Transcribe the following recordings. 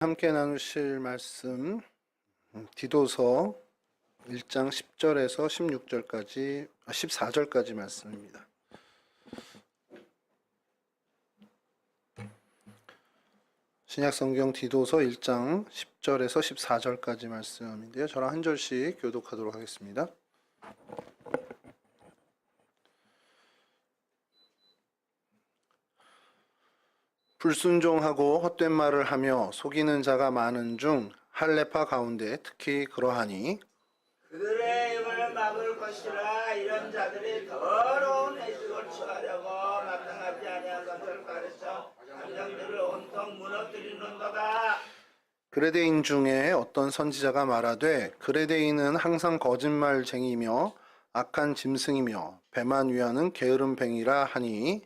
함께 나누실 말씀 디도서 1장 10절에서 16절까지 14절까지 말씀입니다. 신약성경 디도서 1장 10절에서 14절까지 말씀인데요. 저랑 한 절씩 교독하도록 하겠습니다. 불순종하고 헛된 말을 하며 속이는 자가 많은 중 할례파 가운데 특히 그러하니 그들의 입을 막을 것이라. 이런 자들이 더러운 해식을 취하려고 마땅하지 아니한 것을 가르쳐 감정들을 온통 무너뜨리는도다. 그레데인 중에 어떤 선지자가 말하되 그레데인은 항상 거짓말쟁이며 악한 짐승이며 배만 위하는 게으름뱅이라 하니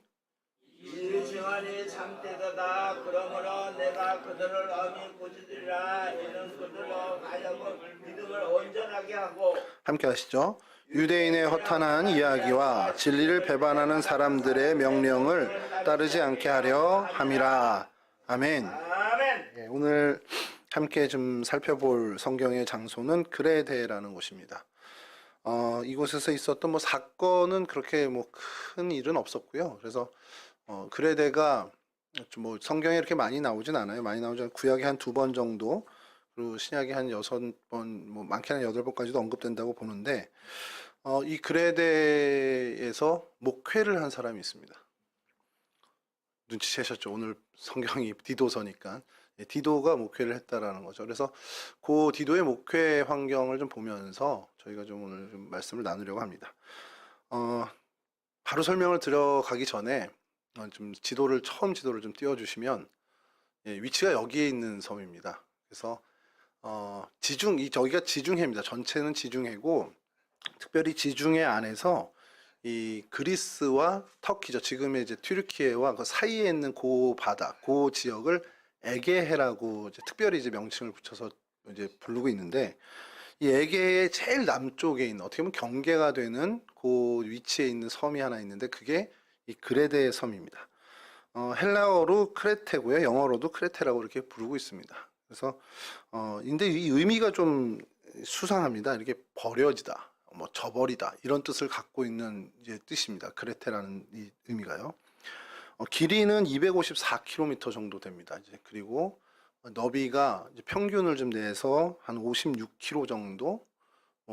이 증언이 참되도다. 그러므로 내가 그들을 엄히 꾸짖으리라. 이는 그들로 하여금 믿음을 온전하게 하고. 함께 하시죠. 유대인의 허탄한 이야기와 진리를 배반하는 사람들의 명령을 따르지 않게 하려 함이라. 아멘. 아멘. 오늘 함께 좀 살펴볼 성경의 장소는 그레데라는 곳입니다. 이곳에서 있었던 사건은 그렇게 큰 일은 없었고요. 그래서 그레데가 좀 성경에 이렇게 많이 나오진 않아요. 많이 나오지 않아요. 구약에 한 2번 정도, 그리고 신약에 한 6번, 많게는 8번까지도 언급된다고 보는데, 이 그레데에서 목회를 한 사람이 있습니다. 눈치채셨죠? 오늘 성경이 디도서니까. 디도가 목회를 했다라는 거죠. 그래서 그 디도의 목회 환경을 좀 보면서 저희가 좀 오늘 좀 말씀을 나누려고 합니다. 바로 설명을 들어가기 전에 좀 처음 지도를 좀 띄워주시면, 위치가 여기에 있는 섬입니다. 그래서 저기가 지중해입니다. 전체는 지중해고, 특별히 지중해 안에서 이 그리스와 터키죠. 지금의 이제 튀르키예와 그 사이에 있는 그 바다, 그 지역을 에게해라고 이제 특별히 이제 명칭을 붙여서 이제 부르고 있는데, 이 에게의 제일 남쪽에 있는, 어떻게 보면 경계가 되는 그 위치에 있는 섬이 하나 있는데, 그게 이 그레데 섬입니다. 헬라어로 크레테고요. 영어로도 크레테라고 이렇게 부르고 있습니다. 그래서 근데 이 의미가 좀 수상합니다. 이렇게 버려지다, 저버리다, 이런 뜻을 갖고 있는 이제 뜻입니다. 크레테라는 이 의미가요. 길이는 254km 정도 됩니다. 이제 그리고 너비가 이제 평균을 좀 내서 한 56km 정도,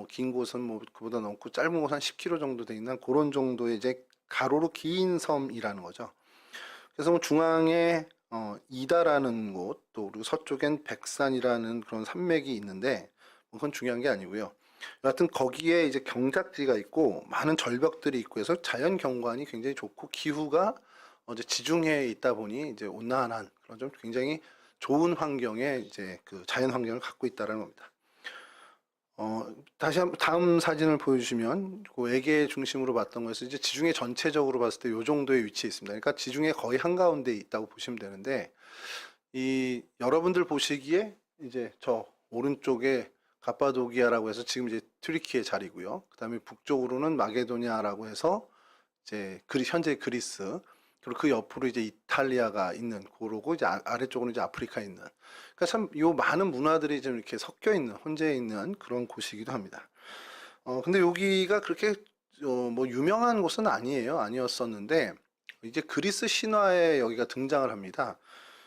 긴 곳은 그보다 넘고 짧은 곳은 한 10km 정도 돼 있는 그런 정도의 이제 가로로 긴 섬이라는 거죠. 그래서 중앙에 이다라는 곳, 또 그리고 서쪽엔 백산이라는 그런 산맥이 있는데, 그건 중요한 게 아니고요. 여하튼 거기에 이제 경작지가 있고 많은 절벽들이 있고 해서 자연 경관이 굉장히 좋고, 기후가 이제 지중해에 있다 보니 이제 온난한 그런 좀 굉장히 좋은 환경에 이제 그 자연 환경을 갖고 있다라는 겁니다. 다시 한번 다음 사진을 보여주시면, 그 에게 중심으로 봤던 것을 이제 지중해 전체적으로 봤을 때 이 정도의 위치에 있습니다. 그러니까 지중해 거의 한가운데 있다고 보시면 되는데, 이 여러분들 보시기에 이제 저 오른쪽에 가파도기아라고 해서 지금 이제 튀르키예 자리고요. 그 다음에 북쪽으로는 마게도니아라고 해서 이제 현재 그리스, 그리고 그 옆으로 이제 이탈리아가 있는 고로고, 이제 아래쪽으로 이제 아프리카에 있는. 그러니까 참 요 많은 문화들이 좀 이렇게 섞여 있는, 혼재 있는 그런 곳이기도 합니다. 근데 여기가 그렇게 유명한 곳은 아니었었는데, 이제 그리스 신화에 여기가 등장을 합니다.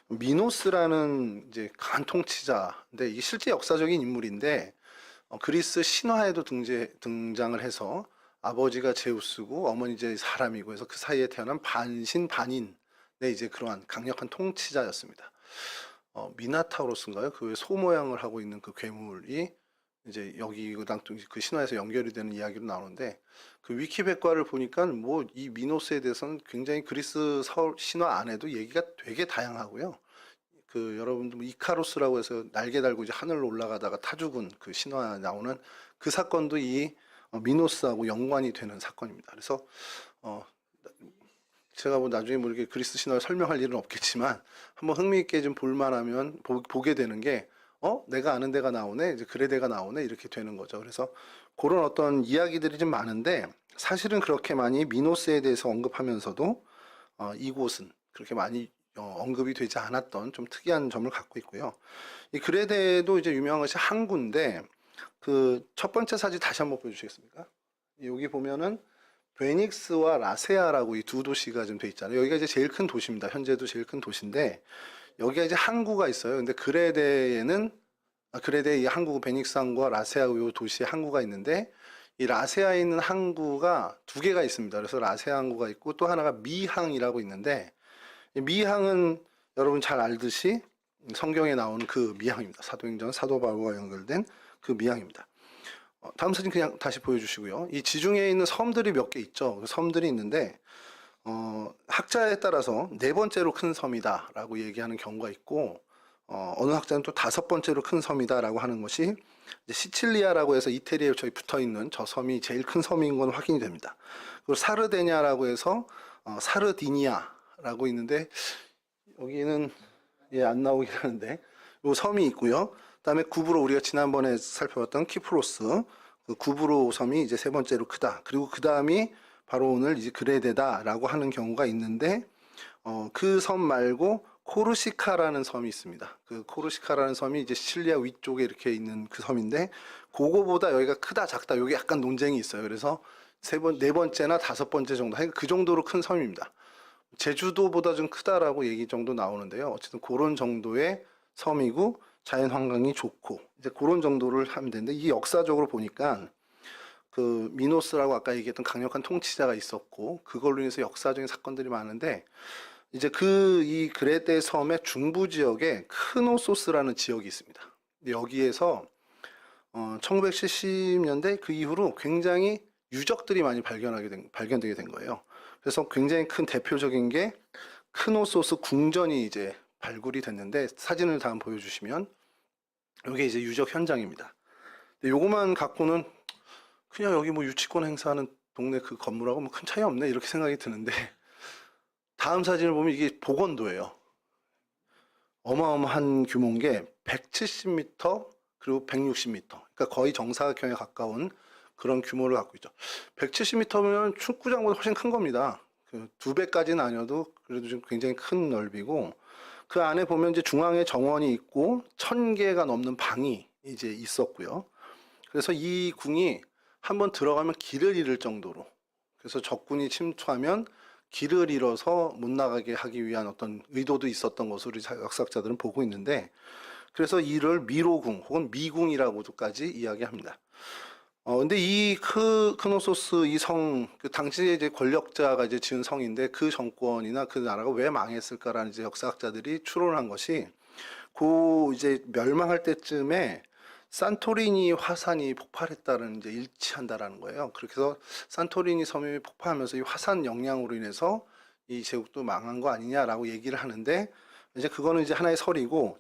미노스라는 이제 간 통치자인데, 이게 실제 역사적인 인물인데, 그리스 신화에도 등장을 해서, 아버지가 제우스고 어머니 이제 사람이고 해서 그 사이에 태어난 반신 반인의 이제 그러한 강력한 통치자였습니다. 미나타우로스인가요? 그 소 모양을 하고 있는 그 괴물이 이제 여기랑 그 신화에서 연결이 되는 이야기로 나오는데, 그 위키백과를 보니까 이 미노스에 대해서는 굉장히 그리스 신화 안에도 얘기가 되게 다양하고요. 그 여러분들 이카로스라고 해서 날개 달고 이제 하늘로 올라가다가 타 죽은 그 신화 나오는 그 사건도 이 미노스하고 연관이 되는 사건입니다. 그래서 제가 나중에 이렇게 그리스 신화를 설명할 일은 없겠지만, 한번 흥미있게 좀 볼만하면 보게 되는 게, 내가 아는 데가 나오네, 이제 그레데가 나오네, 이렇게 되는 거죠. 그래서 그런 어떤 이야기들이 좀 많은데, 사실은 그렇게 많이 미노스에 대해서 언급하면서도 이곳은 그렇게 많이 언급이 되지 않았던 좀 특이한 점을 갖고 있고요. 이 그레데도 이제 유명한 것이 항구인데 그 첫 번째 사진 다시 한번 보여주시겠습니까? 여기 보면은 베닉스와 라세아라고 이 두 도시가 좀 돼 있잖아요. 여기가 이제 제일 큰 도시입니다. 현재도 제일 큰 도시인데 여기가 이제 항구가 있어요. 근데 그레데에 이 항구 베닉스 항구와 라세아 요 도시에 항구가 있는데 이 라세아에 있는 항구가 두 개가 있습니다. 그래서 라세아 항구가 있고 또 하나가 미항이라고 있는데 이 미항은 여러분 잘 알듯이 성경에 나오는 그 미항입니다. 사도행전 사도 바울과 연결된 그 미항입니다. 다음 사진 그냥 다시 보여주시고요. 이 지중해에 있는 섬들이 몇 개 있죠. 그 섬들이 있는데 학자에 따라서 네 번째로 큰 섬이다라고 얘기하는 경우가 있고 어느 학자는 또 다섯 번째로 큰 섬이다라고 하는 것이 이제 시칠리아라고 해서 이태리에 저희 붙어 있는 저 섬이 제일 큰 섬인 건 확인이 됩니다. 그리고 사르데냐라고 해서 사르디니아라고 있는데 여기는 안 나오긴 하는데 요 섬이 있고요. 그다음에 구브로 우리가 지난번에 살펴봤던 키프로스 그 구브로 섬이 이제 세 번째로 크다. 그리고 그 다음이 바로 오늘 이제 그레데다라고 하는 경우가 있는데 그 섬 말고 코르시카라는 섬이 있습니다. 그 코르시카라는 섬이 이제 시칠리아 위쪽에 이렇게 있는 그 섬인데 그거보다 여기가 크다 작다 여기 약간 논쟁이 있어요. 그래서 네 번째나 다섯 번째 정도 그 정도로 큰 섬입니다. 제주도보다 좀 크다라고 얘기 정도 나오는데요. 어쨌든 그런 정도의 섬이고 자연 환경이 좋고 이제 그런 정도를 하면 되는데 이 역사적으로 보니까 그 미노스라고 아까 얘기했던 강력한 통치자가 있었고 그걸로 인해서 역사적인 사건들이 많은데 이제 이 그레데 섬의 중부 지역에 크노소스라는 지역이 있습니다. 여기에서 1970년대 그 이후로 굉장히 유적들이 많이 발견되게 된 거예요. 그래서 굉장히 큰 대표적인 게 크노소스 궁전이 이제 발굴이 됐는데 사진을 다음 보여주시면 이게 이제 유적 현장입니다. 근데 요거만 갖고는 그냥 여기 뭐 유치권 행사하는 동네 그 건물하고 뭐 큰 차이 없네 이렇게 생각이 드는데 다음 사진을 보면 이게 보건도예요. 어마어마한 규모인 게 170m 그리고 160m 그러니까 거의 정사각형에 가까운 그런 규모를 갖고 있죠. 170m면 축구장보다 훨씬 큰 겁니다. 그 2배까지는 아니어도 그래도 좀 굉장히 큰 넓이고 그 안에 보면 이제 중앙에 정원이 있고 1000개가 넘는 방이 이제 있었고요. 그래서 이 궁이 한번 들어가면 길을 잃을 정도로 그래서 적군이 침투하면 길을 잃어서 못 나가게 하기 위한 어떤 의도도 있었던 것으로 역사학자들은 보고 있는데 그래서 이를 미로궁 혹은 미궁이라고도까지 이야기합니다. 근데 이 크노소스 이 성, 그 당시에 이제 권력자가 이제 지은 성인데 그 정권이나 그 나라가 왜 망했을까라는 이제 역사학자들이 추론한 것이 이제 멸망할 때쯤에 산토리니 화산이 폭발했다는 이제 일치한다라는 거예요. 그렇게 해서 산토리니 섬이 폭발하면서 이 화산 영향으로 인해서 이 제국도 망한 거 아니냐라고 얘기를 하는데 이제 그거는 이제 하나의 설이고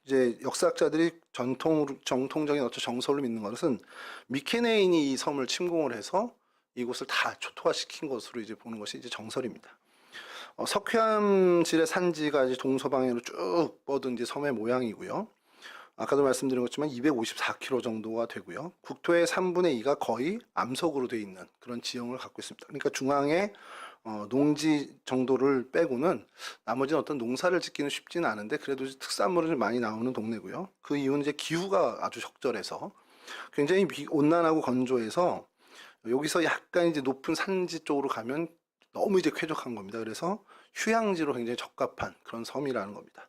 이제 역사학자들이 정통적인 어떤 정설로 믿는 것은 미케네인이 이 섬을 침공을 해서 이곳을 다 초토화시킨 것으로 이제 보는 것이 이제 정설입니다. 석회암질의 산지가 이제 동서방향으로 쭉 뻗은 이제 섬의 모양이고요. 아까도 말씀드린 것처럼 254km 정도가 되고요. 국토의 3분의 2가 거의 암석으로 되어 있는 그런 지형을 갖고 있습니다. 그러니까 중앙에 농지 정도를 빼고는 나머지는 어떤 농사를 짓기는 쉽지는 않은데 그래도 특산물은 많이 나오는 동네고요. 그 이유는 이제 기후가 아주 적절해서 굉장히 온난하고 건조해서 여기서 약간 이제 높은 산지 쪽으로 가면 너무 이제 쾌적한 겁니다. 그래서 휴양지로 굉장히 적합한 그런 섬이라는 겁니다.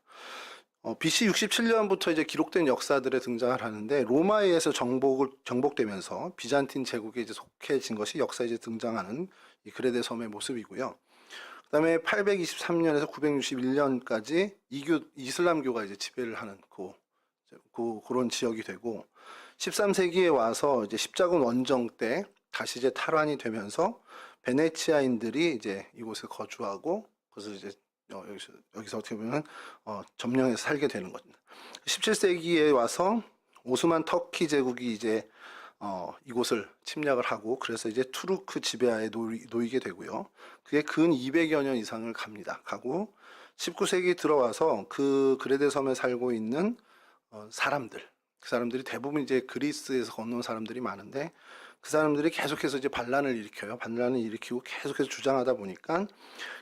BC 67년부터 이제 기록된 역사들에 등장을 하는데 로마에 의해서 정복되면서 비잔틴 제국에 이제 속해진 것이 역사에 이제 등장하는 이 그레데 섬의 모습이고요. 그다음에 823년에서 961년까지 이슬람교가 이제 지배를 하는 그런 지역이 되고 13세기에 와서 이제 십자군 원정 때 다시 이제 탈환이 되면서 베네치아인들이 이제 이곳에 거주하고 그래서 이제 여기서 어떻게 보면 점령해서 살게 되는 겁니다. 17세기에 와서 오스만 터키 제국이 이제 이곳을 침략을 하고 그래서 이제 투르크 지배하에 놓이게 되고요. 그게 근 200여 년 이상을 가고 19세기 들어와서 그 그레데 섬에 살고 있는 그 사람들이 대부분 이제 그리스에서 건너온 사람들이 많은데 그 사람들이 계속해서 이제 반란을 일으켜요. 반란을 일으키고 계속해서 주장하다 보니까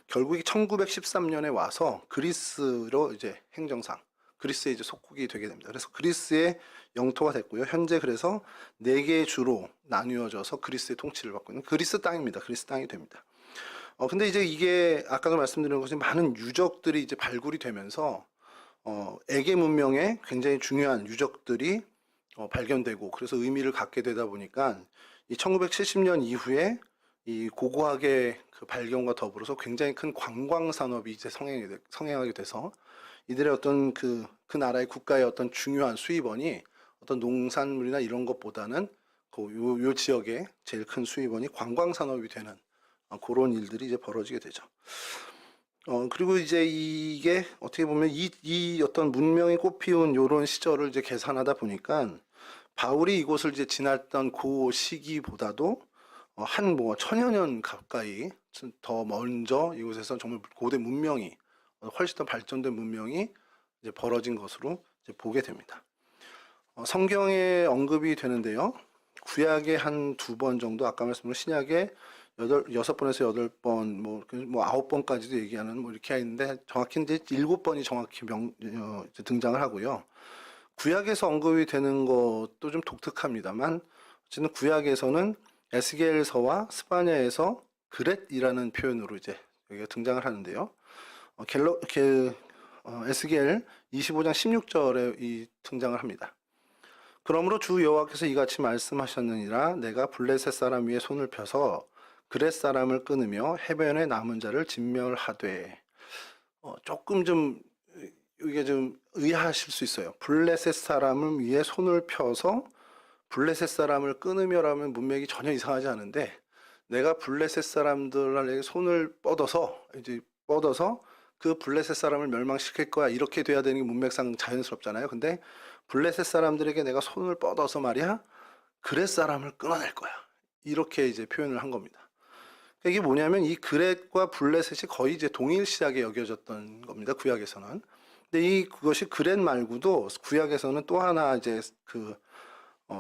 결국에 1913년에 와서 그리스로 이제 행정상 그리스에 이제 속국이 되게 됩니다. 그래서 그리스의 영토가 됐고요. 현재 그래서 4개의 주로 나뉘어져서 그리스의 통치를 받고 있는 그리스 땅입니다. 그리스 땅이 됩니다. 근데 이제 이게 아까도 말씀드린 것처럼 많은 유적들이 이제 발굴이 되면서 에게 문명에 굉장히 중요한 유적들이 발견되고 그래서 의미를 갖게 되다 보니까 이 1970년 이후에 이 고고학의 그 발견과 더불어서 굉장히 큰 관광 산업이 이제 성행하게 돼서 이들의 어떤 그 나라의 국가의 어떤 중요한 수입원이 어떤 농산물이나 이런 것보다는 요 지역의 제일 큰 수입원이 관광 산업이 되는 그런 일들이 이제 벌어지게 되죠. 그리고 이제 이게 어떻게 보면 이 어떤 문명이 꽃피운 요런 시절을 이제 계산하다 보니까 바울이 이곳을 이제 지났던 그 시기보다도 한 뭐 천여 년 가까이 더 먼저 이곳에서 정말 고대 문명이 훨씬 더 발전된 문명이 이제 벌어진 것으로 이제 보게 됩니다. 성경에 언급이 되는데요. 구약에 한 2번 정도, 아까 말씀드린 신약에 6번에서 8번, 뭐 9번까지도 얘기하는 뭐 이렇게 있는데 정확히 이제 7번이 정확히 이제 등장을 하고요. 구약에서 언급이 되는 것도 좀 독특합니다만 어쨌든 구약에서는 에스겔서와 스바냐에서 그렛이라는 표현으로 이제 여기가 등장을 하는데요. 에스겔 25장 16절에 등장을 합니다. 그러므로 주 여호와께서 이같이 말씀하셨느니라 내가 블레셋 사람 위에 손을 펴서 그렛 사람을 끊으며 해변에 남은 자를 진멸하되. 조금 좀 이게 좀 의아하실 수 있어요. 블레셋 사람을 위해 손을 펴서 블레셋 사람을 끊으며라면 문맥이 전혀 이상하지 않은데 내가 블레셋 사람들에게 손을 뻗어서 그 블레셋 사람을 멸망시킬 거야 이렇게 돼야 되는 게 문맥상 자연스럽잖아요. 근데 블레셋 사람들에게 내가 손을 뻗어서 말이야 그렛 사람을 끊어낼 거야 이렇게 이제 표현을 한 겁니다. 이게 뭐냐면 이 그렛과 블레셋이 거의 이제 동일시하게 여겨졌던 겁니다. 구약에서는. 근데 그것이 그렛 말고도 구약에서는 또 하나 이제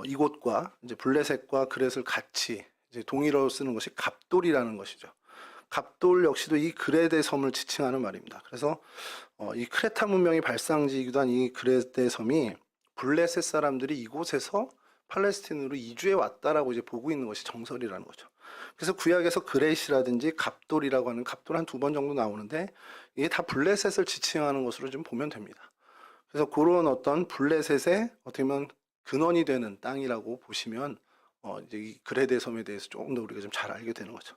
이곳과 이제 블레셋과 그렛을 같이 이제 동일어로 쓰는 것이 갑돌이라는 것이죠. 갑돌 역시도 이 그렛의 섬을 지칭하는 말입니다. 그래서 이 크레타 문명이 발상지이기도 한 이 그렛의 섬이 블레셋 사람들이 이곳에서 팔레스틴으로 이주해 왔다라고 이제 보고 있는 것이 정설이라는 거죠. 그래서 구약에서 그렛이라든지 갑돌이라고 하는 갑돌 한 2번 정도 나오는데 이게 다 블레셋을 지칭하는 것으로 좀 보면 됩니다. 그래서 그런 어떤 블레셋의 어떻게 보면 근원이 되는 땅이라고 보시면 이제 이 그렛의 섬에 대해서 조금 더 우리가 좀 잘 알게 되는 거죠.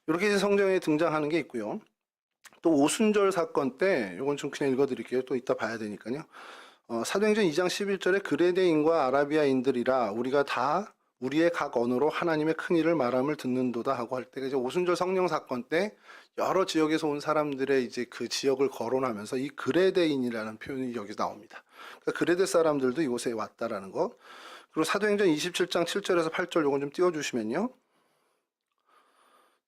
이렇게 이제 성경에 등장하는 게 있고요. 또 오순절 사건 때 이건 좀 그냥 읽어드릴게요. 또 이따 봐야 되니까요. 사도행전 2장 11절에 그레데인과 아라비아인들이라 우리가 다 우리의 각 언어로 하나님의 큰 일을 말함을 듣는도다 하고 할 때가 이제 오순절 성령 사건 때 여러 지역에서 온 사람들의 이제 그 지역을 거론하면서 이 그레데인이라는 표현이 여기서 나옵니다. 그러니까 그레데 사람들도 이곳에 왔다라는 것. 그리고 사도행전 27장 7절에서 8절 요건 좀 띄워주시면요.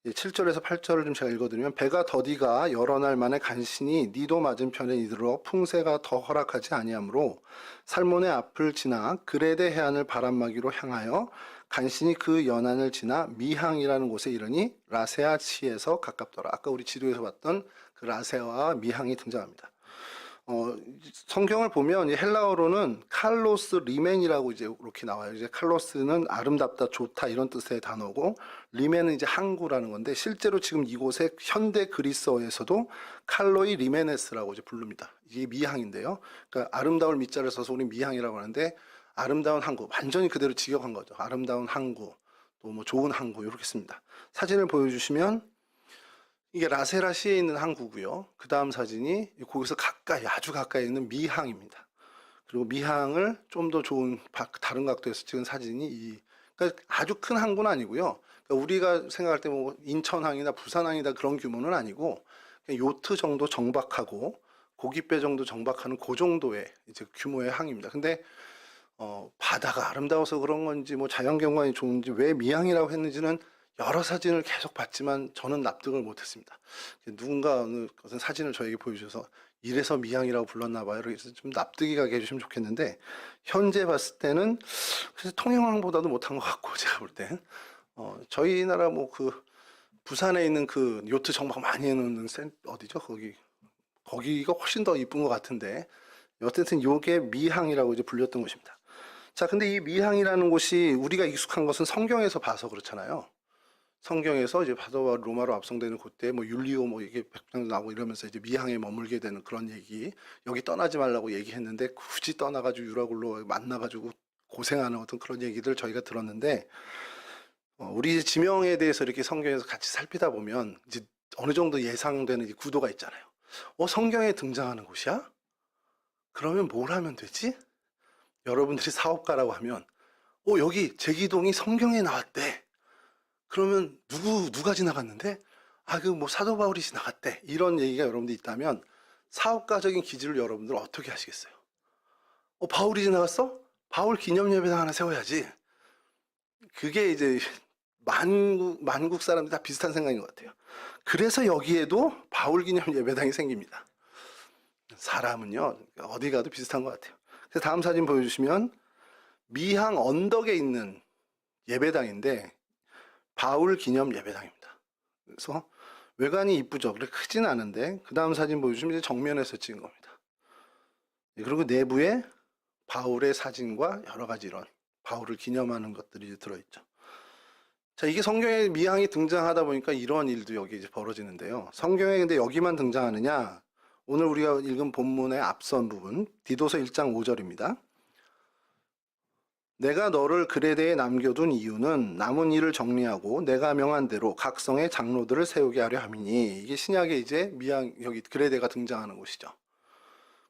7절에서 8절을 좀 제가 읽어드리면 배가 더디가 여러 날 만에 간신히 니도 맞은편에 이르러 풍세가 더 허락하지 아니하므로 살몬의 앞을 지나 그레데 해안을 바람막이로 향하여 간신히 그 연안을 지나 미항이라는 곳에 이르니 라세아치에서 가깝더라. 아까 우리 지도에서 봤던 그 라세아와 미항이 등장합니다. 성경을 보면 헬라어로는 칼로스 리멘이라고 이제 이렇게 나와요. 이제 칼로스는 아름답다, 좋다 이런 뜻의 단어고 리멘은 이제 항구라는 건데 실제로 지금 이곳에 현대 그리스어에서도 칼로이 리메네스라고 이제 부릅니다. 이게 미항인데요. 그러니까 아름다울 미자를 써서 우리 미항이라고 하는데 아름다운 항구, 완전히 그대로 직역한 거죠. 아름다운 항구, 또 뭐 좋은 항구 이렇게 씁니다. 사진을 보여주시면 이게 라세라시에 있는 항구고요. 그 다음 사진이 거기서 가까이 아주 가까이 있는 미항입니다. 그리고 미항을 좀 더 좋은 다른 각도에서 찍은 사진이 그러니까 아주 큰 항구는 아니고요. 그러니까 우리가 생각할 때 뭐 인천항이나 부산항이다 그런 규모는 아니고 그냥 요트 정도 정박하고 고깃배 정도 정박하는 그 정도의 이제 규모의 항입니다. 근데 바다가 아름다워서 그런 건지 뭐 자연경관이 좋은지 왜 미항이라고 했는지는 여러 사진을 계속 봤지만 저는 납득을 못했습니다. 누군가 어느 사진을 저에게 보여주셔서 이래서 미향이라고 불렀나 봐요. 그래서 좀 납득이 가게 해주시면 좋겠는데 현재 봤을 때는 사실 통영항보다도 못한 것 같고 제가 볼 땐 저희 나라 뭐 그 부산에 있는 그 요트 정박 많이 해놓는 어디죠? 거기가 훨씬 더 이쁜 것 같은데 어쨌든 요게 미항이라고 이제 불렸던 곳입니다. 자, 근데 이 미항이라는 곳이 우리가 익숙한 것은 성경에서 봐서 그렇잖아요. 성경에서 이제 바다와 로마로 압송되는 그때 뭐 율리오 뭐 이게 백장 나고 이러면서 이제 미항에 머물게 되는 그런 얘기, 여기 떠나지 말라고 얘기했는데 굳이 떠나가지고 유라굴로 만나가지고 고생하는 어떤 그런 얘기들 저희가 들었는데 우리 이제 지명에 대해서 이렇게 성경에서 같이 살피다 보면 이제 어느 정도 예상되는 이 구도가 있잖아요. 성경에 등장하는 곳이야? 그러면 뭘 하면 되지? 여러분들이 사업가라고 하면 여기 제기동이 성경에 나왔대. 그러면 누가 지나갔는데? 그 뭐 사도 바울이 지나갔대. 이런 얘기가 여러분들 있다면 사업가적인 기질을 여러분들 어떻게 하시겠어요? 바울이 지나갔어? 바울 기념 예배당 하나 세워야지. 그게 이제 만국 사람들 다 비슷한 생각인 것 같아요. 그래서 여기에도 바울 기념 예배당이 생깁니다. 사람은요 어디 가도 비슷한 것 같아요. 그래서 다음 사진 보여주시면 미항 언덕에 있는 예배당인데 바울 기념 예배당입니다. 그래서 외관이 이쁘죠. 그렇게 크진 않은데 그 다음 사진 보여주시면 이제 정면에서 찍은 겁니다. 그리고 내부에 바울의 사진과 여러 가지 이런 바울을 기념하는 것들이 이제 들어있죠. 자, 이게 성경에 미항이 등장하다 보니까 이런 일도 여기 이제 벌어지는데요. 성경에 근데 여기만 등장하느냐? 오늘 우리가 읽은 본문의 앞선 부분 디도서 1장 5절입니다. 내가 너를 그레데에 남겨둔 이유는 남은 일을 정리하고 내가 명한 대로 각 성의 장로들을 세우게 하려 함이니. 이게 신약에 이제 미항 여기 그레데가 등장하는 곳이죠.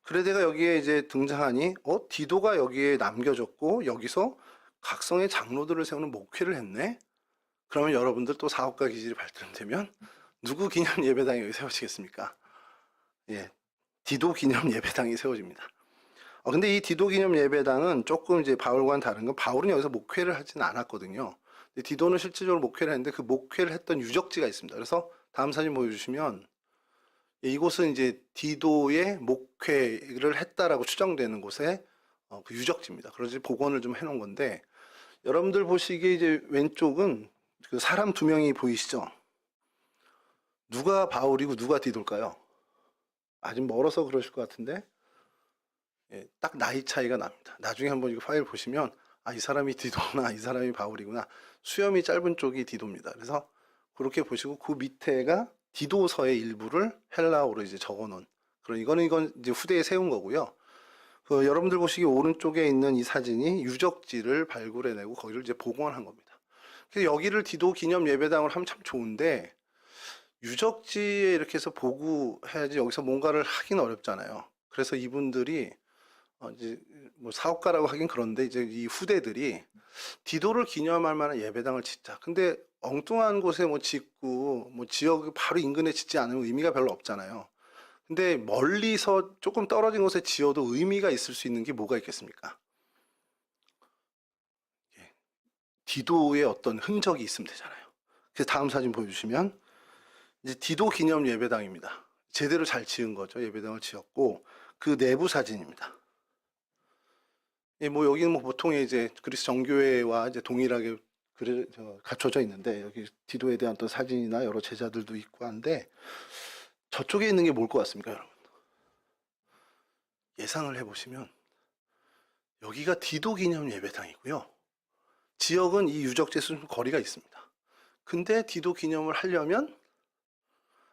그레데가 여기에 이제 등장하니 디도가 여기에 남겨졌고 여기서 각 성의 장로들을 세우는 목회를 했네. 그러면 여러분들 또 사업가 기질이 발전되면 누구 기념 예배당이 여기 세워지겠습니까? 예, 디도 기념 예배당이 세워집니다. 근데 이 디도 기념 예배당은 조금 이제 바울과는 다른 건 바울은 여기서 목회를 하지는 않았거든요. 근데 디도는 실질적으로 목회를 했는데 그 목회를 했던 유적지가 있습니다. 그래서 다음 사진 보여주시면 이곳은 이제 디도의 목회를 했다라고 추정되는 곳의 그 유적지입니다. 그래서 복원을 좀 해놓은 건데 여러분들 보시기에 이제 왼쪽은 그 사람 두 명이 보이시죠? 누가 바울이고 누가 디도일까요? 아직 멀어서 그러실 것 같은데 딱 나이 차이가 납니다. 나중에 한번 이거 파일 보시면 이 사람이 디도구나 이 사람이 바울이구나. 수염이 짧은 쪽이 디도입니다. 그래서 그렇게 보시고 그 밑에가 디도서의 일부를 헬라어로 이제 적어놓은 이건 이제 후대에 세운 거고요. 여러분들 보시기 오른쪽에 있는 이 사진이 유적지를 발굴해내고 거기를 이제 복원한 겁니다. 그래서 여기를 디도 기념 예배당을 하면 참 좋은데 유적지에 이렇게 해서 보고해야지 여기서 뭔가를 하긴 어렵잖아요. 그래서 이분들이 이제 뭐 사업가라고 하긴 그런데 이제 이 후대들이 디도를 기념할 만한 예배당을 짓자. 근데 엉뚱한 곳에 뭐 짓고 뭐 지역 바로 인근에 짓지 않으면 의미가 별로 없잖아요. 근데 멀리서 조금 떨어진 곳에 지어도 의미가 있을 수 있는 게 뭐가 있겠습니까? 디도의 어떤 흔적이 있으면 되잖아요. 그래서 다음 사진 보여주시면 이제 디도 기념 예배당입니다. 제대로 잘 지은 거죠. 예배당을 지었고 그 내부 사진입니다. 뭐 여기는 뭐 보통의 이제 그리스 정교회와 이제 동일하게 갖춰져 있는데 여기 디도에 대한 또 사진이나 여러 제자들도 있고 한데 저쪽에 있는 게 뭘 것 같습니까, 여러분? 예상을 해보시면 여기가 디도 기념 예배당이고요. 지역은 이 유적지에서 좀 거리가 있습니다. 근데 디도 기념을 하려면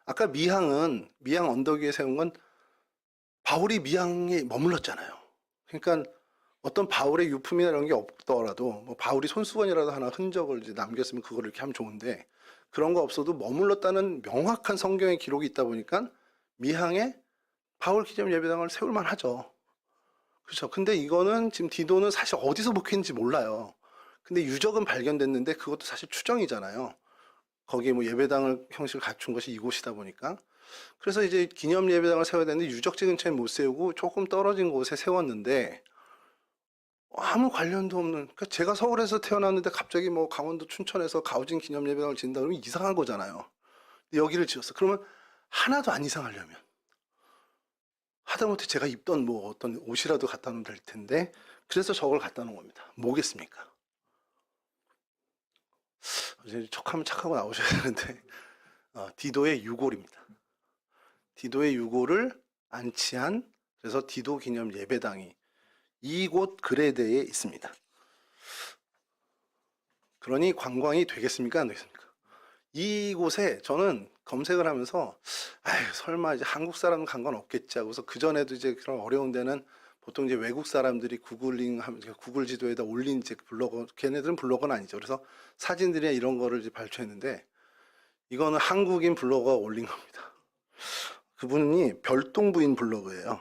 아까 미항 언덕 위에 세운 건 바울이 미항에 머물렀잖아요. 그러니까 어떤 바울의 유품이나 이런 게 없더라도 뭐 바울이 손수건이라도 하나 흔적을 이제 남겼으면 그걸 이렇게 하면 좋은데 그런 거 없어도 머물렀다는 명확한 성경의 기록이 있다 보니까 미항에 바울 기념 예배당을 세울 만하죠. 그렇죠. 근데 이거는 지금 디도는 사실 어디서 목회했는지 몰라요. 근데 유적은 발견됐는데 그것도 사실 추정이잖아요. 거기에 뭐 예배당을 형식을 갖춘 것이 이곳이다 보니까. 그래서 이제 기념 예배당을 세워야 되는데 유적지 근처에 못 세우고 조금 떨어진 곳에 세웠는데 아무 관련도 없는. 그러니까 제가 서울에서 태어났는데 갑자기 뭐 강원도 춘천에서 가우진 기념 예배당을 짓는다 그러면 이상한 거잖아요. 근데 여기를 지었어. 그러면 하나도 안 이상하려면 하다못해 제가 입던 뭐 어떤 옷이라도 갖다 놓으면 될 텐데 그래서 저걸 갖다 놓은 겁니다. 뭐겠습니까? 이제 척하면 착하고 나오셔야 되는데 디도의 유골입니다. 디도의 유골을 안치한 그래서 디도 기념 예배당이 이곳 그레데에 있습니다. 그러니 관광이 되겠습니까? 안 되겠습니까? 이곳에 저는 검색을 하면서 아유 설마 이제 한국 사람 간 건 없겠지 하고서 그 전에도 이제 그런 어려운 데는 보통 이제 외국 사람들이 구글링 하면 구글 지도에다 올린 이제 블로거 걔네들은 블로거는 아니죠. 그래서 사진들이나 이런 거를 이제 발췌했는데 이거는 한국인 블로거가 올린 겁니다. 그분이 별동부인 블로그예요.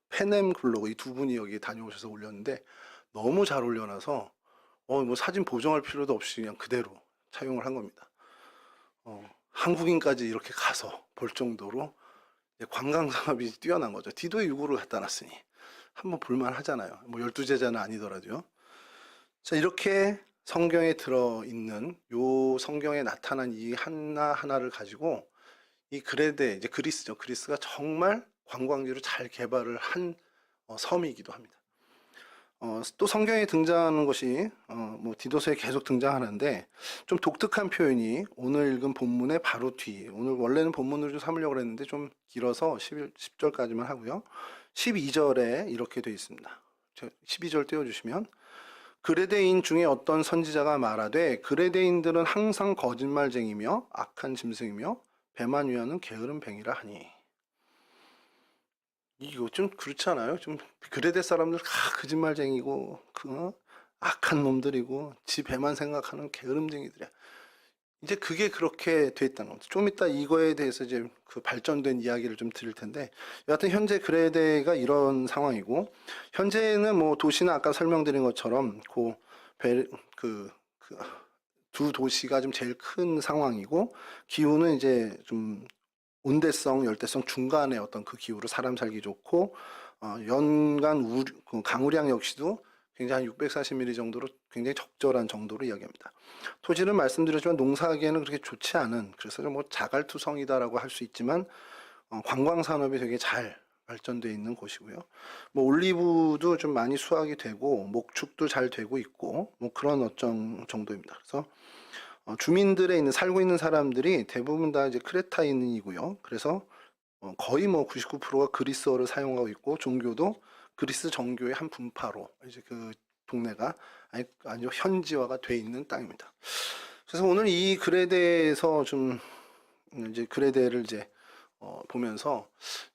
페넴 블로그 이 두 분이 여기 다녀오셔서 올렸는데 너무 잘 올려놔서 뭐 사진 보정할 필요도 없이 그냥 그대로 차용을 한 겁니다. 한국인까지 이렇게 가서 볼 정도로 관광 산업이 뛰어난 거죠. 디도의 유골을 갖다 놨으니 한번 볼만 하잖아요. 뭐 12제자는 아니더라도요. 자, 이렇게 성경에 들어있는 요 성경에 나타난 이 하나하나를 가지고 이 그레데, 이제 그리스죠. 그리스가 정말 관광지로 잘 개발을 한 섬이기도 합니다. 또 성경에 등장하는 것이 뭐 디도서에 계속 등장하는데 좀 독특한 표현이 오늘 읽은 본문의 바로 뒤 오늘 원래는 본문으로 좀 삼으려고 했는데 좀 길어서 10절까지만 하고요. 12절에 이렇게 되어 있습니다. 12절 띄워주시면 그레데인 중에 어떤 선지자가 말하되 그레데인들은 항상 거짓말쟁이며 악한 짐승이며 배만 위하는 게으른 뱅이라 하니. 이거 좀 그렇지 않아요? 좀 그레데 사람들 다 거짓말쟁이고 악한 놈들이고 지 배만 생각하는 게으름쟁이들이야. 이제 그게 그렇게 돼 있다는 겁니다. 좀 이따 이거에 대해서 이제 그 발전된 이야기를 좀 드릴 텐데 여하튼 현재 그레데가 이런 상황이고 현재는 뭐 도시는 아까 설명드린 것처럼 두 도시가 좀 제일 큰 상황이고 기후는 이제 좀 온대성, 열대성 중간의 어떤 그 기후로 사람 살기 좋고 연간 강우량 역시도 굉장히 640mm 정도로 굉장히 적절한 정도로 이야기합니다. 토지는 말씀드렸지만 농사하기에는 그렇게 좋지 않은 그래서 뭐 자갈투성이다라고 할 수 있지만 관광 산업이 되게 잘 발전되어 있는 곳이고요. 뭐 올리브도 좀 많이 수확이 되고 목축도 잘 되고 있고 뭐 그런 어떤 정도입니다. 그래서 주민들에 살고 있는 사람들이 대부분 다 이제 크레타인이고요. 그래서 거의 뭐 99%가 그리스어를 사용하고 있고 종교도 그리스 정교의 한 분파로 이제 그 동네가 아주 현지화가 돼 있는 땅입니다. 그래서 오늘 이 그레데에서 좀 이제 그레데를 이제 보면서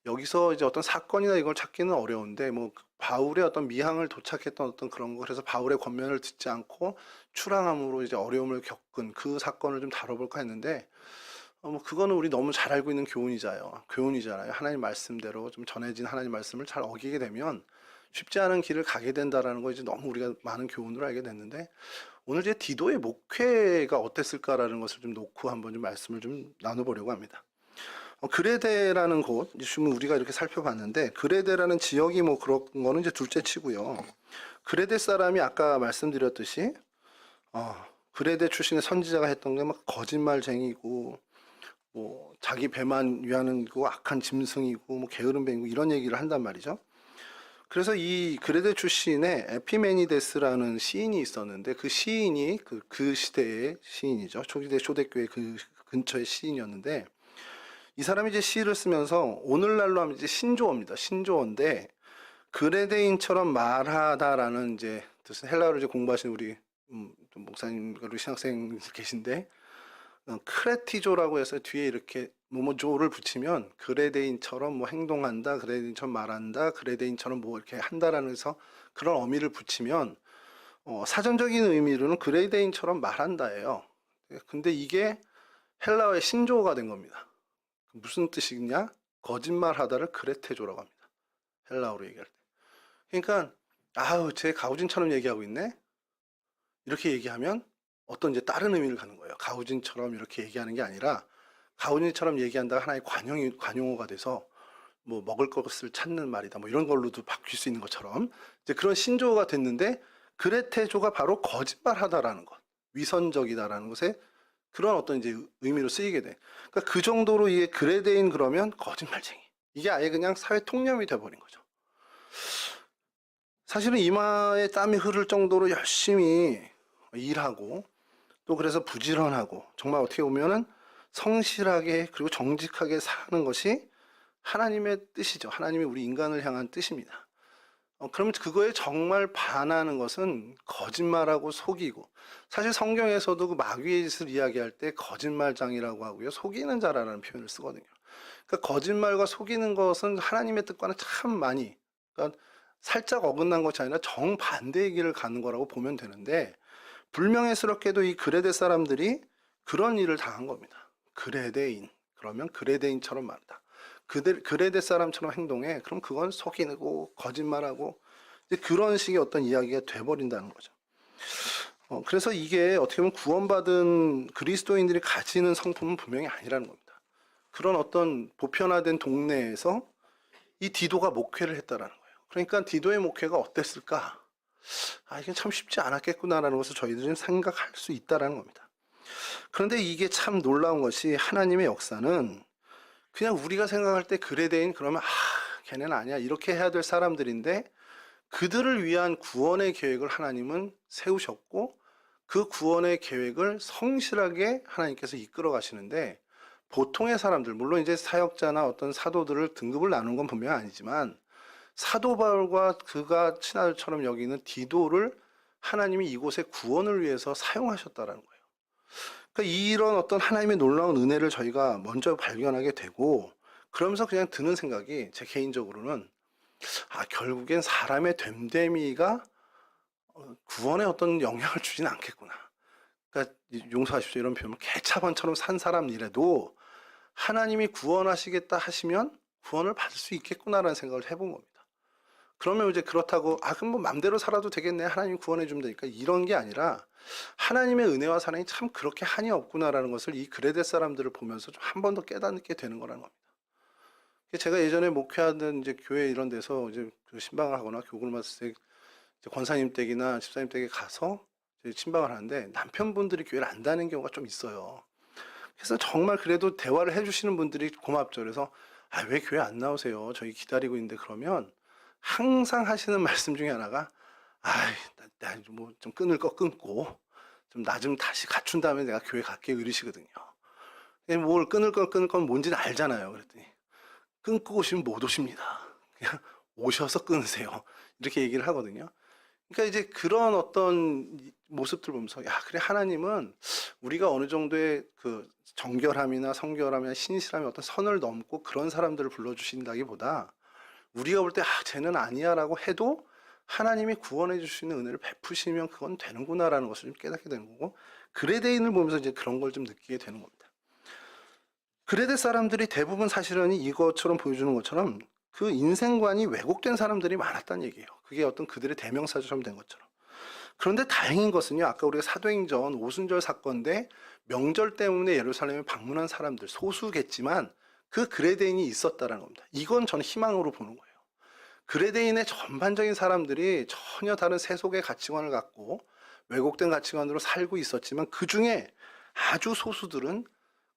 여기서 이제 어떤 사건이나 이걸 찾기는 어려운데 뭐 바울의 어떤 미항을 도착했던 어떤 그런 거 그래서 바울의 권면을 듣지 않고 출항함으로 이제 어려움을 겪은 그 사건을 좀 다뤄볼까 했는데 뭐 그거는 우리 너무 잘 알고 있는 교훈이잖아요. 하나님 말씀대로 좀 전해진 하나님 말씀을 잘 어기게 되면 쉽지 않은 길을 가게 된다라는 거 이제 너무 우리가 많은 교훈으로 알게 됐는데 오늘 이제 디도의 목회가 어땠을까라는 것을 좀 놓고 한번 좀 말씀을 좀 나눠보려고 합니다. 그레데라는 곳, 지금 우리가 이렇게 살펴봤는데 그레데라는 지역이 뭐 그런 거는 이제 둘째 치고요. 그레데 사람이 아까 말씀드렸듯이 그레데 출신의 선지자가 했던 게 막 거짓말쟁이고 뭐 자기 배만 위하는 그 악한 짐승이고 뭐 게으른 뱅이고 이런 얘기를 한단 말이죠. 그래서 이 그레데 출신의 에피메니데스라는 시인이 있었는데 그 시인이 그 시대의 시인이죠. 초기대 초대교회 그 근처의 시인이었는데 이 사람이 이제 시를 쓰면서 오늘날로 하면 이제 신조어입니다. 신조어인데 그레데인처럼 말하다라는 이제 뜻은 헬라어를 이제 공부하신 우리 목사님 그리고 신학생 계신데 크레티조라고 해서 뒤에 이렇게 뭐뭐조를 붙이면 그레데인처럼 뭐 행동한다, 그레데인처럼 말한다, 그레데인처럼 뭐 이렇게 한다라는 해서 그런 어미를 붙이면 사전적인 의미로는 그레데인처럼 말한다예요. 근데 이게 헬라어의 신조어가 된 겁니다. 무슨 뜻이냐? 거짓말하다를 그레테조라고 합니다. 헬라어로 얘기할 때. 그러니까 아우 쟤 가우진처럼 얘기하고 있네. 이렇게 얘기하면 어떤 이제 다른 의미를 갖는 거예요. 가우진처럼 이렇게 얘기하는 게 아니라 가우진처럼 얘기한다가 하나의 관용어가 돼서 뭐 먹을 것을 찾는 말이다. 뭐 이런 걸로도 바뀔 수 있는 것처럼 이제 그런 신조어가 됐는데 그레테조가 바로 거짓말하다라는 것, 위선적이다라는 것에 그런 어떤 이제 의미로 쓰이게 돼. 그러니까 그 정도로 이게 그레데인 그러면 거짓말쟁이. 이게 아예 그냥 사회 통념이 돼버린 거죠. 사실은 이마에 땀이 흐를 정도로 열심히 일하고 또 그래서 부지런하고 정말 어떻게 보면은 성실하게 그리고 정직하게 사는 것이 하나님의 뜻이죠. 하나님이 우리 인간을 향한 뜻입니다. 그러면 그거에 정말 반하는 것은 거짓말하고 속이고, 사실 성경에서도 그 마귀의 짓을 이야기할 때 거짓말장이라고 하고요, 속이는 자라는 표현을 쓰거든요. 그러니까 거짓말과 속이는 것은 하나님의 뜻과는 참 많이, 그러니까 살짝 어긋난 것이 아니라 정반대의 길을 가는 거라고 보면 되는데, 불명예스럽게도 이 그레데 사람들이 그런 일을 당한 겁니다. 그레데인, 그러면 그레데인처럼 말한다. 그레데 사람처럼 행동해. 그럼 그건 속이고 거짓말하고 이제 그런 식의 어떤 이야기가 돼버린다는 거죠. 그래서 이게 어떻게 보면 구원받은 그리스도인들이 가지는 성품은 분명히 아니라는 겁니다. 그런 어떤 보편화된 동네에서 이 디도가 목회를 했다라는 거예요. 그러니까 디도의 목회가 어땠을까? 이게 참 쉽지 않았겠구나라는 것을 저희들은 생각할 수 있다라는 겁니다. 그런데 이게 참 놀라운 것이 하나님의 역사는 그냥 우리가 생각할 때 그레데인 그러면 걔네는 아니야 이렇게 해야 될 사람들인데, 그들을 위한 구원의 계획을 하나님은 세우셨고 그 구원의 계획을 성실하게 하나님께서 이끌어 가시는데, 보통의 사람들, 물론 이제 사역자나 어떤 사도들을 등급을 나눈 건 분명 아니지만 사도 바울과 그가 친아들처럼 여기는 디도를 하나님이 이곳의 구원을 위해서 사용하셨다라는 거예요. 그러니까 이런 어떤 하나님의 놀라운 은혜를 저희가 먼저 발견하게 되고, 그러면서 그냥 드는 생각이 제 개인적으로는 결국엔 사람의 됨됨이가 구원에 어떤 영향을 주진 않겠구나. 그러니까 용서하십시오 이런 표현을, 개차반처럼 산 사람이라도 하나님이 구원하시겠다 하시면 구원을 받을 수 있겠구나라는 생각을 해본 겁니다. 그러면 이제 그렇다고 그럼 뭐 맘대로 살아도 되겠네, 하나님이 구원해 주면 되니까, 이런 게 아니라 하나님의 은혜와 사랑이 참 그렇게 한이 없구나라는 것을 이 그레데 사람들을 보면서 좀 한 번 더 깨닫게 되는 거라는 겁니다. 제가 예전에 목회하던 이제 교회 이런 데서 이제 신방을 하거나 교구를 맡을 때 권사님 댁이나 집사님 댁에 가서 이제 신방을 하는데 남편분들이 교회를 안 다니는 경우가 좀 있어요. 그래서 정말 그래도 대화를 해주시는 분들이 고맙죠. 그래서 왜 교회 안 나오세요? 저희 기다리고 있는데, 그러면 항상 하시는 말씀 중에 하나가 나 뭐 좀 끊을 거 끊고 좀 나 좀 다시 갖춘 다음에 내가 교회 갈게, 이러시거든요. 뭘 끊을 건 뭔지는 알잖아요. 그랬더니 끊고 오시면 못 오십니다. 그냥 오셔서 끊으세요. 이렇게 얘기를 하거든요. 그러니까 이제 그런 어떤 모습들 보면서 그래, 하나님은 우리가 어느 정도의 그 정결함이나 성결함이나 신실함의 어떤 선을 넘고 그런 사람들을 불러주신다기보다 우리가 볼 때 쟤는 아니야 라고 해도 하나님이 구원해 줄 수 있는 은혜를 베푸시면 그건 되는구나라는 것을 좀 깨닫게 되는 거고, 그레데인을 보면서 이제 그런 걸 좀 느끼게 되는 겁니다. 그레데 사람들이 대부분 사실은 이것처럼 보여주는 것처럼 그 인생관이 왜곡된 사람들이 많았다는 얘기예요. 그게 어떤 그들의 대명사처럼 된 것처럼. 그런데 다행인 것은요, 아까 우리가 사도행전 오순절 사건 때 명절 때문에 예루살렘에 방문한 사람들, 소수겠지만 그 그레데인이 있었다는 겁니다. 이건 저는 희망으로 보는 거예요. 그레데인의 전반적인 사람들이 전혀 다른 세속의 가치관을 갖고 왜곡된 가치관으로 살고 있었지만, 그 중에 아주 소수들은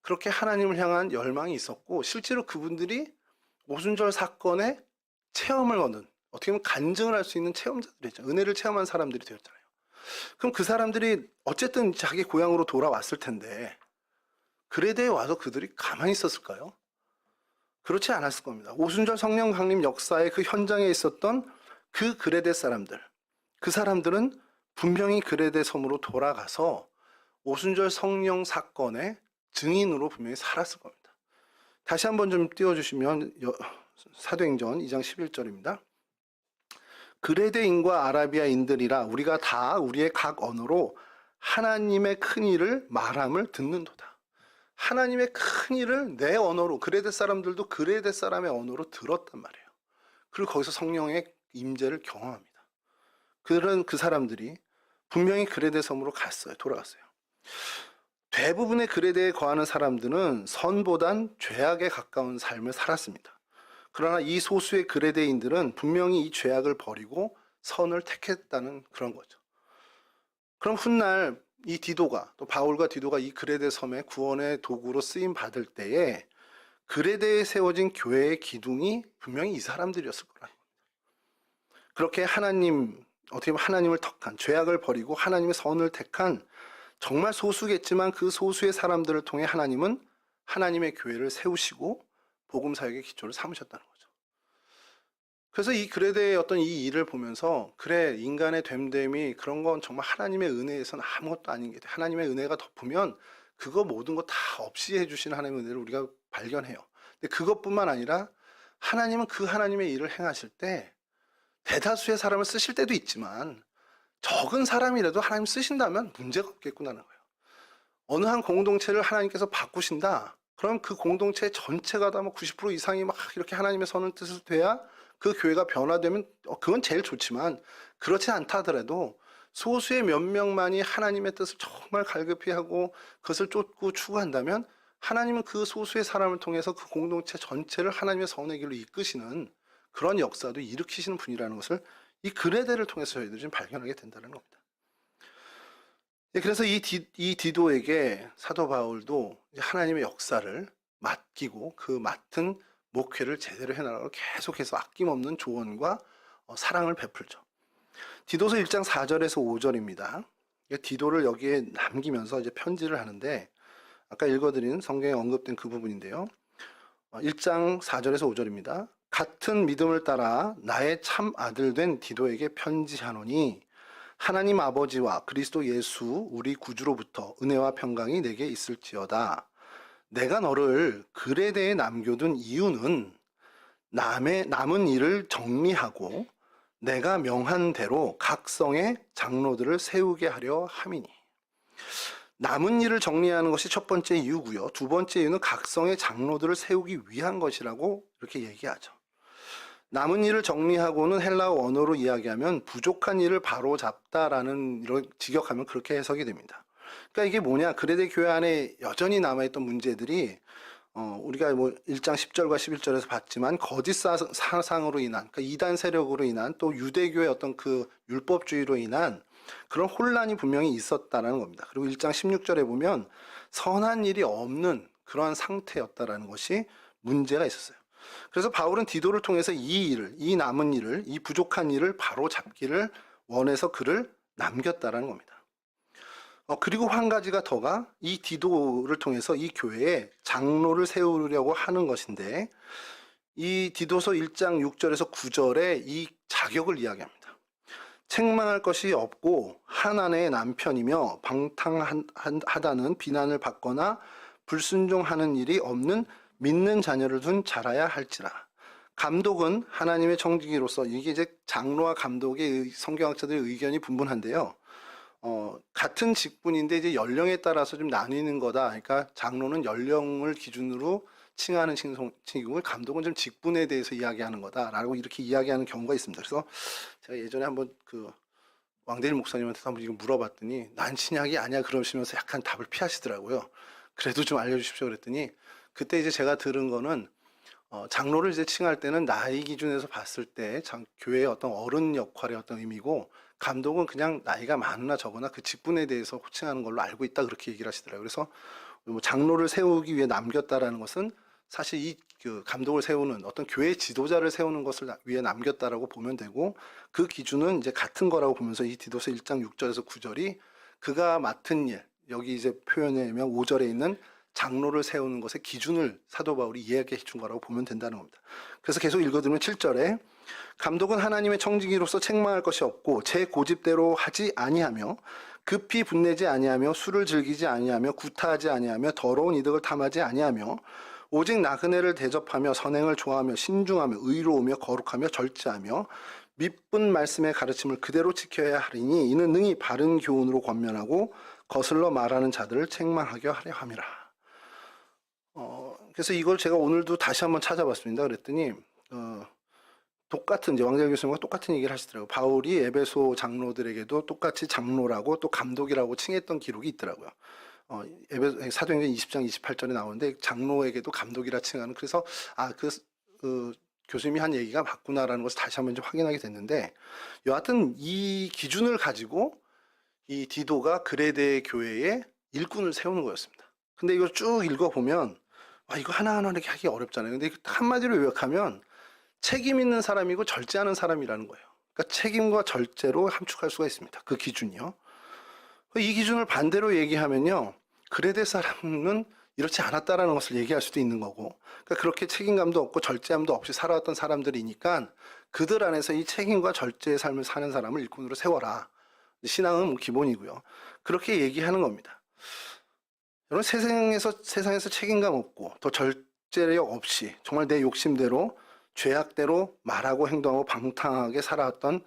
그렇게 하나님을 향한 열망이 있었고, 실제로 그분들이 오순절 사건에 체험을 얻는, 어떻게 보면 간증을 할 수 있는 체험자들이죠. 은혜를 체험한 사람들이 되었잖아요. 그럼 그 사람들이 어쨌든 자기 고향으로 돌아왔을 텐데 그레데에 와서 그들이 가만히 있었을까요? 그렇지 않았을 겁니다. 오순절 성령 강림 역사의 그 현장에 있었던 그 그레데 사람들, 그 사람들은 분명히 그레데 섬으로 돌아가서 오순절 성령 사건의 증인으로 분명히 살았을 겁니다. 다시 한번 좀 띄워주시면 사도행전 2장 11절입니다. 그레데인과 아라비아인들이라 우리가 다 우리의 각 언어로 하나님의 큰 일을 말함을 듣는도다. 하나님의 큰 일을 내 언어로, 그레데 사람들도 그레데 사람의 언어로 들었단 말이에요. 그리고 거기서 성령의 임재를 경험합니다. 그런 그 사람들이 분명히 그레데 섬으로 갔어요. 돌아갔어요. 대부분의 그레데에 거하는 사람들은 선보단 죄악에 가까운 삶을 살았습니다. 그러나 이 소수의 그레데인들은 분명히 이 죄악을 버리고 선을 택했다는 그런 거죠. 그럼 훗날 이 디도가, 또 바울과 디도가 이 그레데 섬의 구원의 도구로 쓰임 받을 때에 그레데에 세워진 교회의 기둥이 분명히 이 사람들이었을 거라는 겁니다. 그렇게 하나님, 어떻게 보면 하나님을 턱한, 죄악을 버리고 하나님의 선을 택한 정말 소수겠지만 그 소수의 사람들을 통해 하나님은 하나님의 교회를 세우시고 복음 사역의 기초를 삼으셨다는 거죠. 그래서 이 그레데의 어떤 이 일을 보면서, 그래, 인간의 됨됨이 그런 건 정말 하나님의 은혜에서는 아무것도 아닌 게 돼. 하나님의 은혜가 덮으면 그거 모든 거 다 없이 해주시는 하나님의 은혜를 우리가 발견해요. 근데 그것뿐만 아니라 하나님은 그 하나님의 일을 행하실 때 대다수의 사람을 쓰실 때도 있지만 적은 사람이라도 하나님 쓰신다면 문제가 없겠구나는 거예요. 어느 한 공동체를 하나님께서 바꾸신다. 그럼 그 공동체 전체가 다 뭐 90% 이상이 막 이렇게 하나님의 선을 뜻을 돼야 그 교회가 변화되면 그건 제일 좋지만, 그렇지 않다 하더라도 소수의 몇 명만이 하나님의 뜻을 정말 갈급히 하고 그것을 쫓고 추구한다면 하나님은 그 소수의 사람을 통해서 그 공동체 전체를 하나님의 선의 길로 이끄시는 그런 역사도 일으키시는 분이라는 것을 이 그레데를 통해서 저희들이 좀 발견하게 된다는 겁니다. 그래서 이 디도에게 사도 바울도 하나님의 역사를 맡기고 그 맡은 목회를 제대로 해나가고 계속해서 아낌없는 조언과 사랑을 베풀죠. 디도서 1장 4절에서 5절입니다. 디도를 여기에 남기면서 이제 편지를 하는데, 아까 읽어드린 성경에 언급된 그 부분인데요. 1장 4절에서 5절입니다. 같은 믿음을 따라 나의 참 아들 된 디도에게 편지하노니 하나님 아버지와 그리스도 예수 우리 구주로부터 은혜와 평강이 내게 있을지어다. 내가 너를 그레데에 남겨둔 이유는 남은 일을 정리하고 내가 명한 대로 각 성의 장로들을 세우게 하려 함이니. 남은 일을 정리하는 것이 첫 번째 이유고요. 두 번째 이유는 각 성의 장로들을 세우기 위한 것이라고 이렇게 얘기하죠. 남은 일을 정리하고는 헬라어 언어로 이야기하면 부족한 일을 바로 잡다라는, 이런 직역하면 그렇게 해석이 됩니다. 그러니까 이게 뭐냐, 그레데 교회 안에 여전히 남아있던 문제들이 우리가 뭐 1장 10절과 11절에서 봤지만 거짓 사상으로 인한, 그러니까 이단 세력으로 인한, 또 유대교의 어떤 그 율법주의로 인한 그런 혼란이 분명히 있었다는 겁니다. 그리고 1장 16절에 보면 선한 일이 없는 그러한 상태였다라는 것이 문제가 있었어요. 그래서 바울은 디도를 통해서 이 남은 일을, 이 부족한 일을 바로 잡기를 원해서 그를 남겼다라는 겁니다. 그리고 한 가지가 더가 이 디도를 통해서 이 교회에 장로를 세우려고 하는 것인데, 이 디도서 1장 6절에서 9절에 이 자격을 이야기합니다. 책망할 것이 없고 한 아내의 남편이며 방탕하다는 비난을 받거나 불순종하는 일이 없는 믿는 자녀를 둔 자라야 할지라. 감독은 하나님의 청지기로서, 이게 이제 장로와 감독의 성경학자들의 의견이 분분한데요. 같은 직분인데 이제 연령에 따라서 좀 나뉘는 거다. 그러니까 장로는 연령을 기준으로 칭하는 칭이고 감독은 좀 직분에 대해서 이야기하는 거다라고 이렇게 이야기하는 경우가 있습니다. 그래서 제가 예전에 한번 그 왕대일 목사님한테 한번 이거 물어봤더니 난 신약이 아니야 그러시면서 약간 답을 피하시더라고요. 그래도 좀 알려주십시오 그랬더니, 그때 이제 제가 들은 거는 장로를 이제 칭할 때는 나이 기준에서 봤을 때 교회의 어떤 어른 역할의 어떤 의미고, 감독은 그냥 나이가 많으나 적으나 그 직분에 대해서 호칭하는 걸로 알고 있다, 그렇게 얘기를 하시더라고요. 그래서 뭐 장로를 세우기 위해 남겼다라는 것은 사실 이 그 감독을 세우는 어떤 교회 지도자를 세우는 것을 위해 남겼다라고 보면 되고, 그 기준은 이제 같은 거라고 보면서 이 디도서 1장 6절에서 9절이 그가 맡은 일, 여기 이제 표현하면 5절에 있는 장로를 세우는 것의 기준을 사도 바울이 이야기해 준 거라고 보면 된다는 겁니다. 그래서 계속 읽어드리면 7절에 감독은 하나님의 청지기로서 책망할 것이 없고 제 고집대로 하지 아니하며 급히 분내지 아니하며 술을 즐기지 아니하며 구타하지 아니하며 더러운 이득을 탐하지 아니하며 오직 나그네를 대접하며 선행을 좋아하며 신중하며 의로우며 거룩하며 절제하며 믿은 말씀의 가르침을 그대로 지켜야 하리니 이는 능히 바른 교훈으로 권면하고 거슬러 말하는 자들을 책망하게 하려 함이라. 그래서 이걸 제가 오늘도 다시 한번 찾아봤습니다. 그랬더니 똑같은, 이제 왕재열 교수님과 똑같은 얘기를 하시더라고요. 바울이 에베소 장로들에게도 똑같이 장로라고 또 감독이라고 칭했던 기록이 있더라고요. 사도행전 20장 28절에 나오는데 장로에게도 감독이라 칭하는, 그래서 교수님이 한 얘기가 맞구나라는 것을 다시 한번 좀 확인하게 됐는데, 여하튼 이 기준을 가지고 이 디도가 그레데 교회에 일꾼을 세우는 거였습니다. 근데 이걸 쭉 읽어보면 이거 하나하나 이렇게 하기 어렵잖아요. 근데 한마디로 요약하면 책임 있는 사람이고 절제하는 사람이라는 거예요. 그러니까 책임과 절제로 함축할 수가 있습니다. 그 기준이요. 이 기준을 반대로 얘기하면요. 그레데 사람은 이렇지 않았다라는 것을 얘기할 수도 있는 거고, 그러니까 그렇게 책임감도 없고 절제함도 없이 살아왔던 사람들이니까 그들 안에서 이 책임과 절제의 삶을 사는 사람을 일꾼으로 세워라. 신앙은 뭐 기본이고요. 그렇게 얘기하는 겁니다. 여러분, 세상에서 책임감 없고 더 절제력 없이 정말 내 욕심대로 죄악대로 말하고 행동하고 방탕하게 살아왔던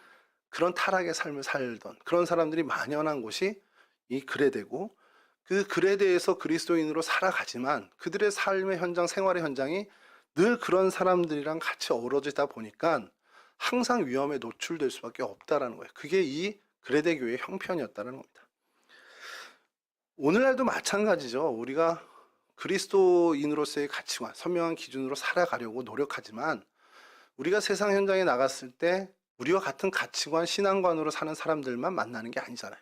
그런 타락의 삶을 살던 그런 사람들이 만연한 곳이 이 그레데고, 그 그레데에서 그리스도인으로 살아가지만 그들의 삶의 현장, 생활의 현장이 늘 그런 사람들이랑 같이 어우러지다 보니까 항상 위험에 노출될 수밖에 없다라는 거예요. 그게 이 그레데 교회의 형편이었다는 겁니다. 오늘날도 마찬가지죠. 우리가 그리스도인으로서의 가치관, 선명한 기준으로 살아가려고 노력하지만 우리가 세상 현장에 나갔을 때 우리와 같은 가치관, 신앙관으로 사는 사람들만 만나는 게 아니잖아요.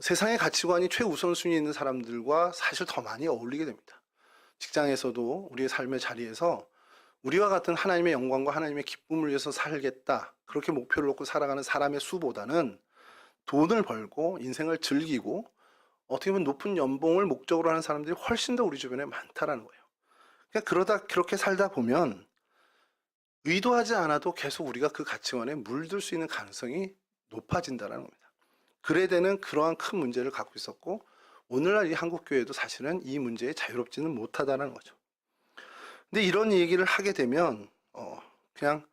세상의 가치관이 최우선순위에 있는 사람들과 사실 더 많이 어울리게 됩니다. 직장에서도 우리의 삶의 자리에서 우리와 같은 하나님의 영광과 하나님의 기쁨을 위해서 살겠다, 그렇게 목표를 놓고 살아가는 사람의 수보다는 돈을 벌고 인생을 즐기고 어떻게 보면 높은 연봉을 목적으로 하는 사람들이 훨씬 더 우리 주변에 많다라는 거예요. 그러니까 그렇게 살다 보면 의도하지 않아도 계속 우리가 그 가치관에 물들 수 있는 가능성이 높아진다는 겁니다. 그레데는 그러한 큰 문제를 갖고 있었고 오늘날 이 한국교회도 사실은 이 문제에 자유롭지는 못하다는 거죠. 근데 이런 얘기를 하게 되면 그냥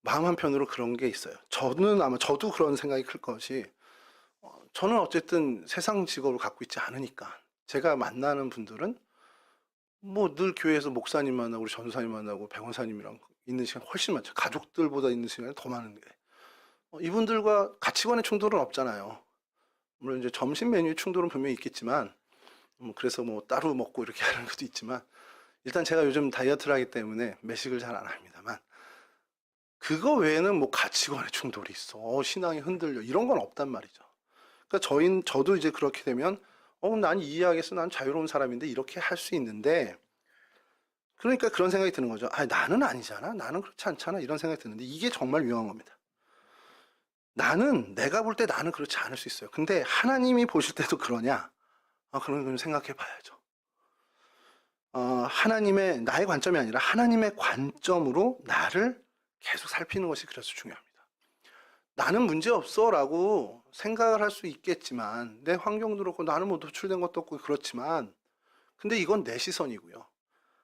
마음 한편으로 그런 게 있어요. 저도 그런 생각이 클 것이, 저는 어쨌든 세상 직업을 갖고 있지 않으니까 제가 만나는 분들은 뭐 늘 교회에서 목사님 만나고 우리 전도사님 만나고 백원사님이랑 있는 시간 훨씬 많죠. 가족들보다 있는 시간이 더 많은데 이분들과 가치관의 충돌은 없잖아요. 물론 이제 점심 메뉴의 충돌은 분명히 있겠지만 그래서 뭐 따로 먹고 이렇게 하는 것도 있지만, 일단 제가 요즘 다이어트를 하기 때문에 매식을 잘 안 합니다만 그거 외에는 뭐 가치관의 충돌이 있어, 신앙이 흔들려, 이런 건 없단 말이죠. 그러니까 저도 이제 그렇게 되면 난 이해하겠어, 난 자유로운 사람인데 이렇게 할 수 있는데, 그러니까 그런 생각이 드는 거죠. 나는 아니잖아, 나는 그렇지 않잖아, 이런 생각이 드는데 이게 정말 위험한 겁니다. 내가 볼 때 나는 그렇지 않을 수 있어요. 근데 하나님이 보실 때도 그러냐? 그런 걸 생각해 봐야죠. 나의 관점이 아니라 하나님의 관점으로 나를 계속 살피는 것이 그래서 중요합니다. 나는 문제없어 라고 생각을 할 수 있겠지만, 내 환경도 그렇고 나는 뭐 노출된 것도 없고 그렇지만, 근데 이건 내 시선이고요.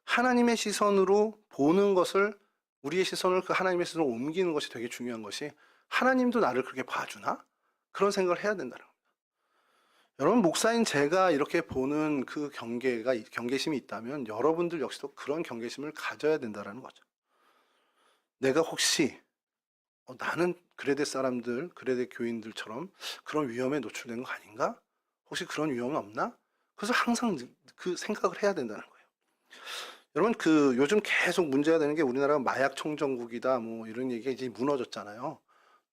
하나님의 시선으로 보는 것을, 우리의 시선을 그 하나님의 시선으로 옮기는 것이 되게 중요한 것이, 하나님도 나를 그렇게 봐주나? 그런 생각을 해야 된다는 겁니다. 여러분, 목사인 제가 이렇게 보는 그 경계심이 있다면 여러분들 역시도 그런 경계심을 가져야 된다는 거죠. 내가 혹시 나는 그레데 사람들, 그레데 교인들처럼 그런 위험에 노출된 거 아닌가? 혹시 그런 위험은 없나? 그래서 항상 그 생각을 해야 된다는 거예요. 여러분, 요즘 계속 문제가 되는 게 우리나라가 마약 청정국이다 뭐 이런 얘기가 이제 무너졌잖아요.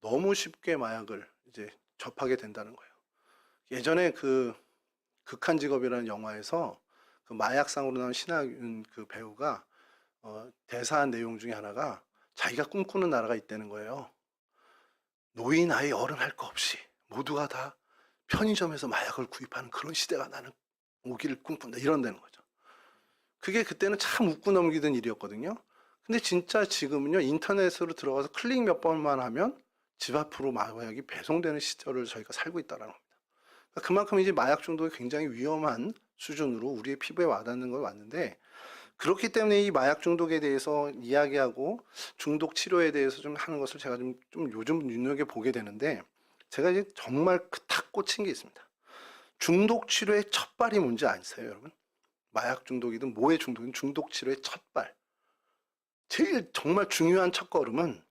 너무 쉽게 마약을 이제 접하게 된다는 거예요. 예전에 극한 직업이라는 영화에서 그 마약상으로 나온 신하균 그 배우가 대사한 내용 중에 하나가 자기가 꿈꾸는 나라가 있다는 거예요. 노인, 아이, 어른 할 거 없이 모두가 다 편의점에서 마약을 구입하는 그런 시대가 나는 오기를 꿈꾼다, 이런다는 거죠. 그게 그때는 참 웃고 넘기던 일이었거든요. 근데 진짜 지금은요, 인터넷으로 들어가서 클릭 몇 번만 하면 집 앞으로 마약이 배송되는 시절을 저희가 살고 있다는 겁니다. 그러니까 그만큼 이제 마약 중독이 굉장히 위험한 수준으로 우리의 피부에 와닿는 걸 왔는데, 그렇기 때문에 이 마약 중독에 대해서 이야기하고 중독 치료에 대해서 좀 하는 것을 제가 좀 요즘 눈여겨보게 되는데, 제가 이제 정말 탁 꽂힌 게 있습니다. 중독 치료의 첫발이 뭔지 아세요, 여러분? 마약 중독이든 뭐의 중독이든 중독 치료의 첫발, 제일 정말 중요한 첫걸음은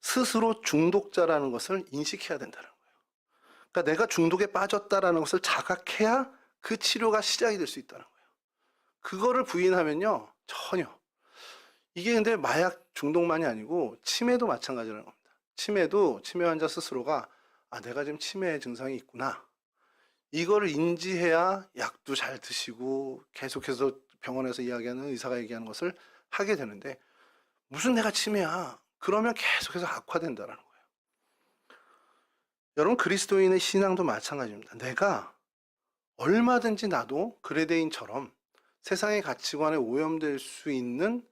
스스로 중독자라는 것을 인식해야 된다는 거예요. 그러니까 내가 중독에 빠졌다라는 것을 자각해야 그 치료가 시작이 될 수 있다는 거예요. 그거를 부인하면요, 전혀. 이게 근데 마약 중독만이 아니고 치매도 마찬가지라는 겁니다. 치매 환자 스스로가 내가 지금 치매 증상이 있구나, 이거를 인지해야 약도 잘 드시고 계속해서 병원에서 이야기하는 의사가 얘기하는 것을 하게 되는데 무슨 내가 치매야? 그러면 계속해서 악화된다는 거예요. 여러분 그리스도인의 신앙도 마찬가지입니다. 내가 얼마든지 나도 그레데인처럼 세상의 가치관에 오염될 수 있는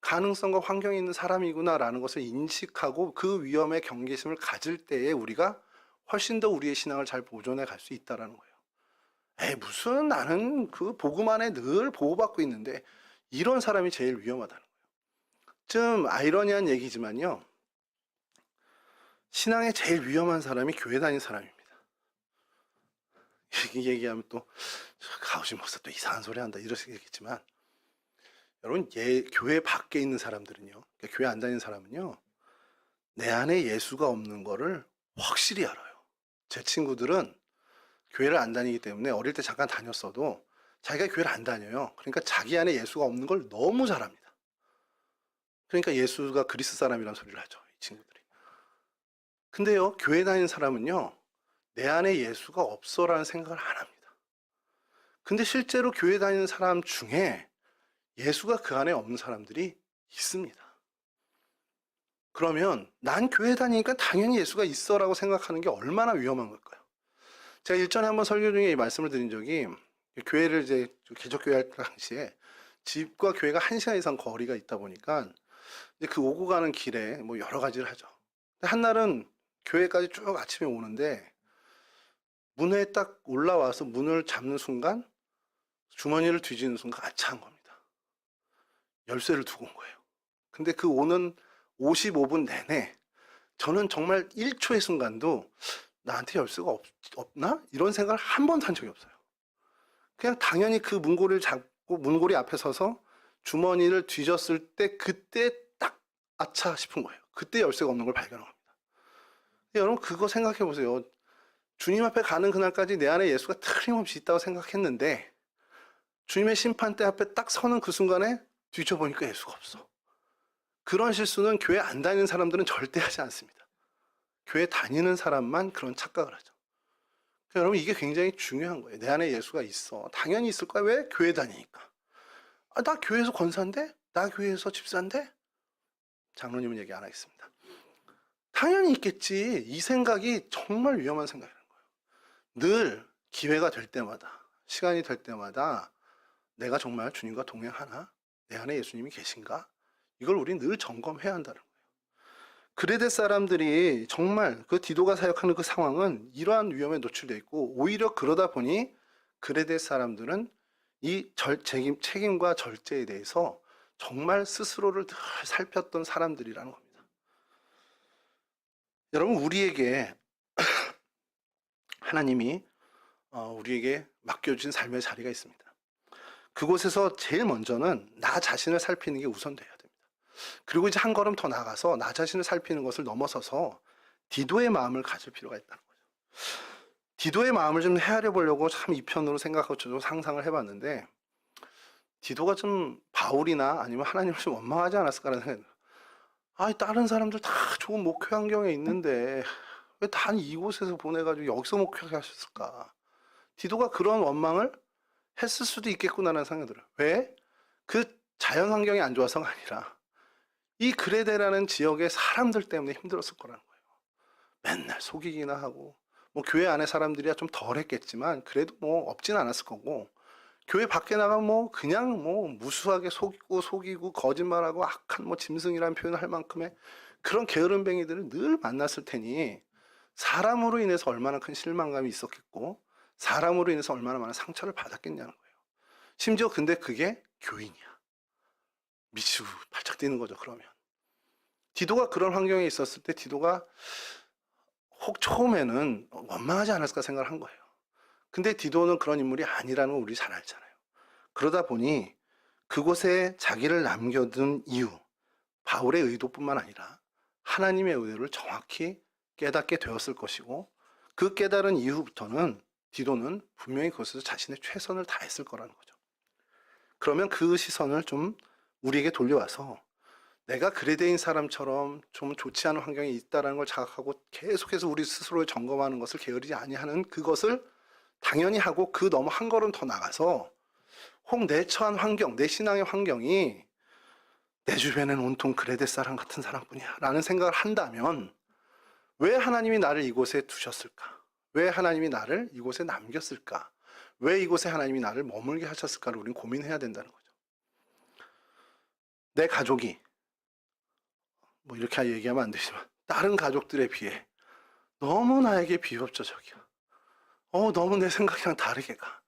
가능성과 환경이 있는 사람이구나라는 것을 인식하고 그 위험의 경계심을 가질 때에 우리가 훨씬 더 우리의 신앙을 잘 보존해 갈 수 있다는 거예요. 무슨 나는 그 복음 안에 늘 보호받고 있는데 이런 사람이 제일 위험하다는 거예요. 좀 아이러니한 얘기지만요. 신앙에 제일 위험한 사람이 교회 다니는 사람입니다. 이 얘기하면 또 가우신 목사 또 이상한 소리 한다 이러시겠지만 여러분 교회 밖에 있는 사람들은요. 그러니까 교회 안 다니는 사람은요. 내 안에 예수가 없는 거를 확실히 알아요. 제 친구들은 교회를 안 다니기 때문에 어릴 때 잠깐 다녔어도 자기가 교회를 안 다녀요. 그러니까 자기 안에 예수가 없는 걸 너무 잘 압니다. 그러니까 예수가 그리스 사람이라는 소리를 하죠. 이 친구들이. 근데요. 교회 다니는 사람은요. 내 안에 예수가 없어라는 생각을 안 합니다. 근데 실제로 교회 다니는 사람 중에 예수가 그 안에 없는 사람들이 있습니다. 그러면 난 교회 다니니까 당연히 예수가 있어라고 생각하는 게 얼마나 위험한 걸까요? 제가 일전에 한번 설교 중에 이 말씀을 드린 적이 교회를 이제 개척교회 할 당시에 집과 교회가 1시간 이상 거리가 있다 보니까 이제 그 오고 가는 길에 뭐 여러 가지를 하죠. 한날은 교회까지 쭉 아침에 오는데 문에 딱 올라와서 문을 잡는 순간 주머니를 뒤지는 순간 아차한 겁니다. 열쇠를 두고 온 거예요. 근데 그 오는 55분 내내 저는 정말 1초의 순간도 나한테 열쇠가 없나? 이런 생각을 한 번도 한 적이 없어요. 그냥 당연히 그 문고리를 잡고 문고리 앞에 서서 주머니를 뒤졌을 때 그때 딱 아차 싶은 거예요. 그때 열쇠가 없는 걸 발견한 겁니다. 여러분 그거 생각해 보세요. 주님 앞에 가는 그날까지 내 안에 예수가 틀림없이 있다고 생각했는데 주님의 심판대 앞에 딱 서는 그 순간에 뒤져보니까 예수가 없어. 그런 실수는 교회 안 다니는 사람들은 절대 하지 않습니다. 교회 다니는 사람만 그런 착각을 하죠. 그러니까 여러분 이게 굉장히 중요한 거예요. 내 안에 예수가 있어. 당연히 있을 거야. 왜? 교회 다니니까. 나 교회에서 권사인데? 나 교회에서 집사인데? 장로님은 얘기 안 하겠습니다. 당연히 있겠지. 이 생각이 정말 위험한 생각이라는 거예요. 늘 기회가 될 때마다, 시간이 될 때마다 내가 정말 주님과 동행하나? 내 안에 예수님이 계신가? 이걸 우리 늘 점검해야 한다는 거예요. 그레데 사람들이 정말 그 디도가 사역하는 그 상황은 이러한 위험에 노출되어 있고 오히려 그러다 보니 그레데 사람들은 이 책임과 절제에 대해서 정말 스스로를 늘 살폈던 사람들이라는 겁니다. 여러분 우리에게 하나님이 우리에게 맡겨주신 삶의 자리가 있습니다. 그곳에서 제일 먼저는 나 자신을 살피는 게 우선돼야 됩니다. 그리고 이제 한 걸음 더 나가서 나 자신을 살피는 것을 넘어서서 디도의 마음을 가질 필요가 있다는 거죠. 디도의 마음을 좀 헤아려 보려고 참 이 편으로 생각하고 좀 상상을 해봤는데 디도가 좀 바울이나 아니면 하나님을 좀 원망하지 않았을까라는 생각이 다른 사람들 다 좋은 목회 환경에 있는데 왜 단 이곳에서 보내가지고 여기서 목회하게 하셨을까? 디도가 그런 원망을 했을 수도 있겠구나라는 생각이 들어요. 왜? 그 자연 환경이 안 좋아서가 아니라 이 그레데라는 지역의 사람들 때문에 힘들었을 거라는 거예요. 맨날 속이기나 하고 뭐 교회 안에 사람들이야 좀 덜 했겠지만 그래도 뭐 없진 않았을 거고 교회 밖에 나가면 뭐 그냥 뭐 무수하게 속이고 거짓말하고 악한 뭐 짐승이라는 표현을 할 만큼의 그런 게으름뱅이들을 늘 만났을 테니 사람으로 인해서 얼마나 큰 실망감이 있었겠고 사람으로 인해서 얼마나 많은 상처를 받았겠냐는 거예요. 심지어 근데 그게 교인이야. 미치고 발작 뛰는 거죠. 그러면 디도가 그런 환경에 있었을 때 디도가 혹 처음에는 원망하지 않았을까 생각을 한 거예요. 근데 디도는 그런 인물이 아니라는 걸 우리 잘 알잖아요. 그러다 보니 그곳에 자기를 남겨둔 이유, 바울의 의도뿐만 아니라 하나님의 의도를 정확히 깨닫게 되었을 것이고 그 깨달은 이후부터는 디도는 분명히 그것에서 자신의 최선을 다했을 거라는 거죠. 그러면 그 시선을 좀 우리에게 돌려와서 내가 그레데인 사람처럼 좀 좋지 않은 환경에 있다는 걸 자각하고 계속해서 우리 스스로를 점검하는 것을 게으르지 아니하는 그것을 당연히 하고 그 너무 한 걸음 더 나가서 혹 내 처한 환경, 내 신앙의 환경이 내 주변에는 온통 그레데 사람 같은 사람뿐이야 라는 생각을 한다면 왜 하나님이 나를 이곳에 두셨을까? 왜 하나님이 나를 이곳에 남겼을까? 왜 이곳에 하나님이 나를 머물게 하셨을까를 우리는 고민해야 된다는 거죠. 내 가족이 뭐 이렇게 얘기하면 안 되지만 다른 가족들에 비해 너무 나에게 비협조적이야. 너무 내 생각이랑 다르게 가.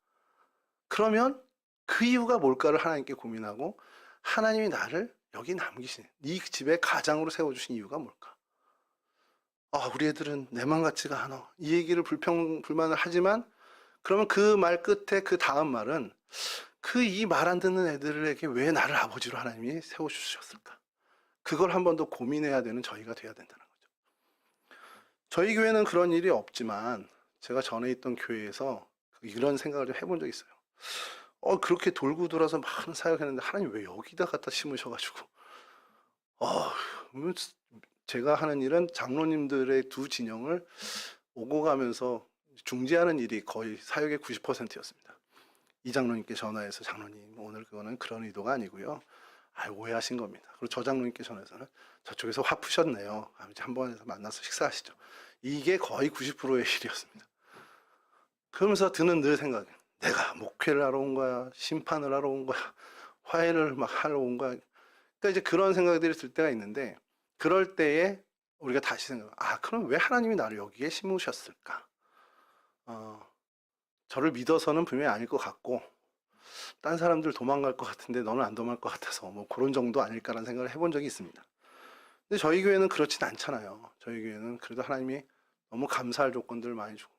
그러면 그 이유가 뭘까를 하나님께 고민하고 하나님이 나를 여기 남기신 이 집에 가장으로 세워주신 이유가 뭘까? 우리 애들은 내 맘 같지가 않아. 이 얘기를 불만을 하지만 그러면 그 말 끝에 그 다음 말은 그 이 말 안 듣는 애들에게 왜 나를 아버지로 하나님이 세워주셨을까? 그걸 한 번 더 고민해야 되는 저희가 돼야 된다는 거죠. 저희 교회는 그런 일이 없지만 제가 전에 있던 교회에서 이런 생각을 좀 해본 적이 있어요. 그렇게 돌고 돌아서 많은 사역했는데 하나님 왜 여기다 갖다 심으셔가지고 제가 하는 일은 장로님들의 두 진영을 오고 가면서 중재하는 일이 거의 사역의 90%였습니다. 이 장로님께 전화해서 장로님 오늘 그거는 그런 의도가 아니고요. 오해하신 겁니다. 그리고 저 장로님께 전화해서는 저쪽에서 화 푸셨네요. 한 번에서 만나서 식사하시죠. 이게 거의 90%의 일이었습니다. 그러면서 드는 늘 생각이 내가 목회를 하러 온 거야? 심판을 하러 온 거야? 화해를 막 하러 온 거야? 그러니까 이제 그런 생각들이 들 때가 있는데 그럴 때에 우리가 다시 그럼 왜 하나님이 나를 여기에 심으셨을까? 저를 믿어서는 분명히 아닐 것 같고 딴 사람들 도망갈 것 같은데 너는 안 도망갈 것 같아서 뭐 그런 정도 아닐까라는 생각을 해본 적이 있습니다. 근데 저희 교회는 그렇진 않잖아요. 저희 교회는 그래도 하나님이 너무 감사할 조건들을 많이 주고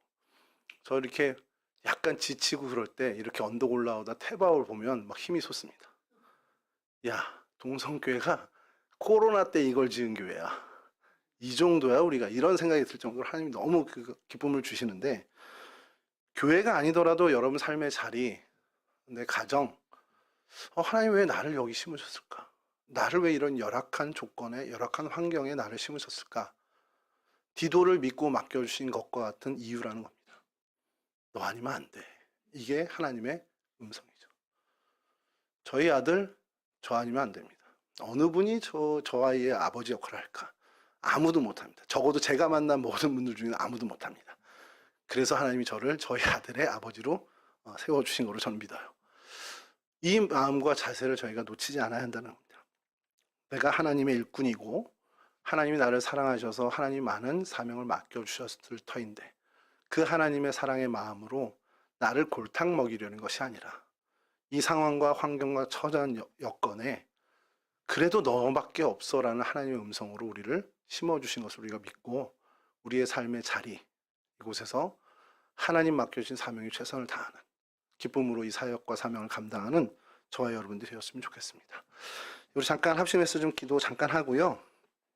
저 이렇게 약간 지치고 그럴 때 이렇게 언덕 올라오다 태바올 보면 막 힘이 솟습니다. 야, 동성교회가 코로나 때 이걸 지은 교회야. 이 정도야 우리가 이런 생각이 들 정도로 하나님이 너무 그 기쁨을 주시는데 교회가 아니더라도 여러분 삶의 자리, 내 가정 하나님 왜 나를 여기 심으셨을까? 나를 왜 이런 열악한 조건에 열악한 환경에 나를 심으셨을까? 디도를 믿고 맡겨주신 것과 같은 이유라는 겁니다. 너 아니면 안 돼. 이게 하나님의 음성이죠. 저희 아들 저 아니면 안 됩니다. 어느 분이 저 아이의 아버지 역할을 할까? 아무도 못합니다. 적어도 제가 만난 모든 분들 중에는 아무도 못합니다. 그래서 하나님이 저를 저희 아들의 아버지로 세워주신 거로 저는 믿어요. 이 마음과 자세를 저희가 놓치지 않아야 한다는 겁니다. 내가 하나님의 일꾼이고 하나님이 나를 사랑하셔서 하나님 많은 사명을 맡겨주셨을 터인데 그 하나님의 사랑의 마음으로 나를 골탕 먹이려는 것이 아니라 이 상황과 환경과 처한 여건에 그래도 너밖에 없어라는 하나님의 음성으로 우리를 심어주신 것을 우리가 믿고 우리의 삶의 자리 이곳에서 하나님 맡겨주신 사명에 최선을 다하는 기쁨으로 이 사역과 사명을 감당하는 저와 여러분들이 되었으면 좋겠습니다. 우리 잠깐 합심해서 좀 기도 잠깐 하고요.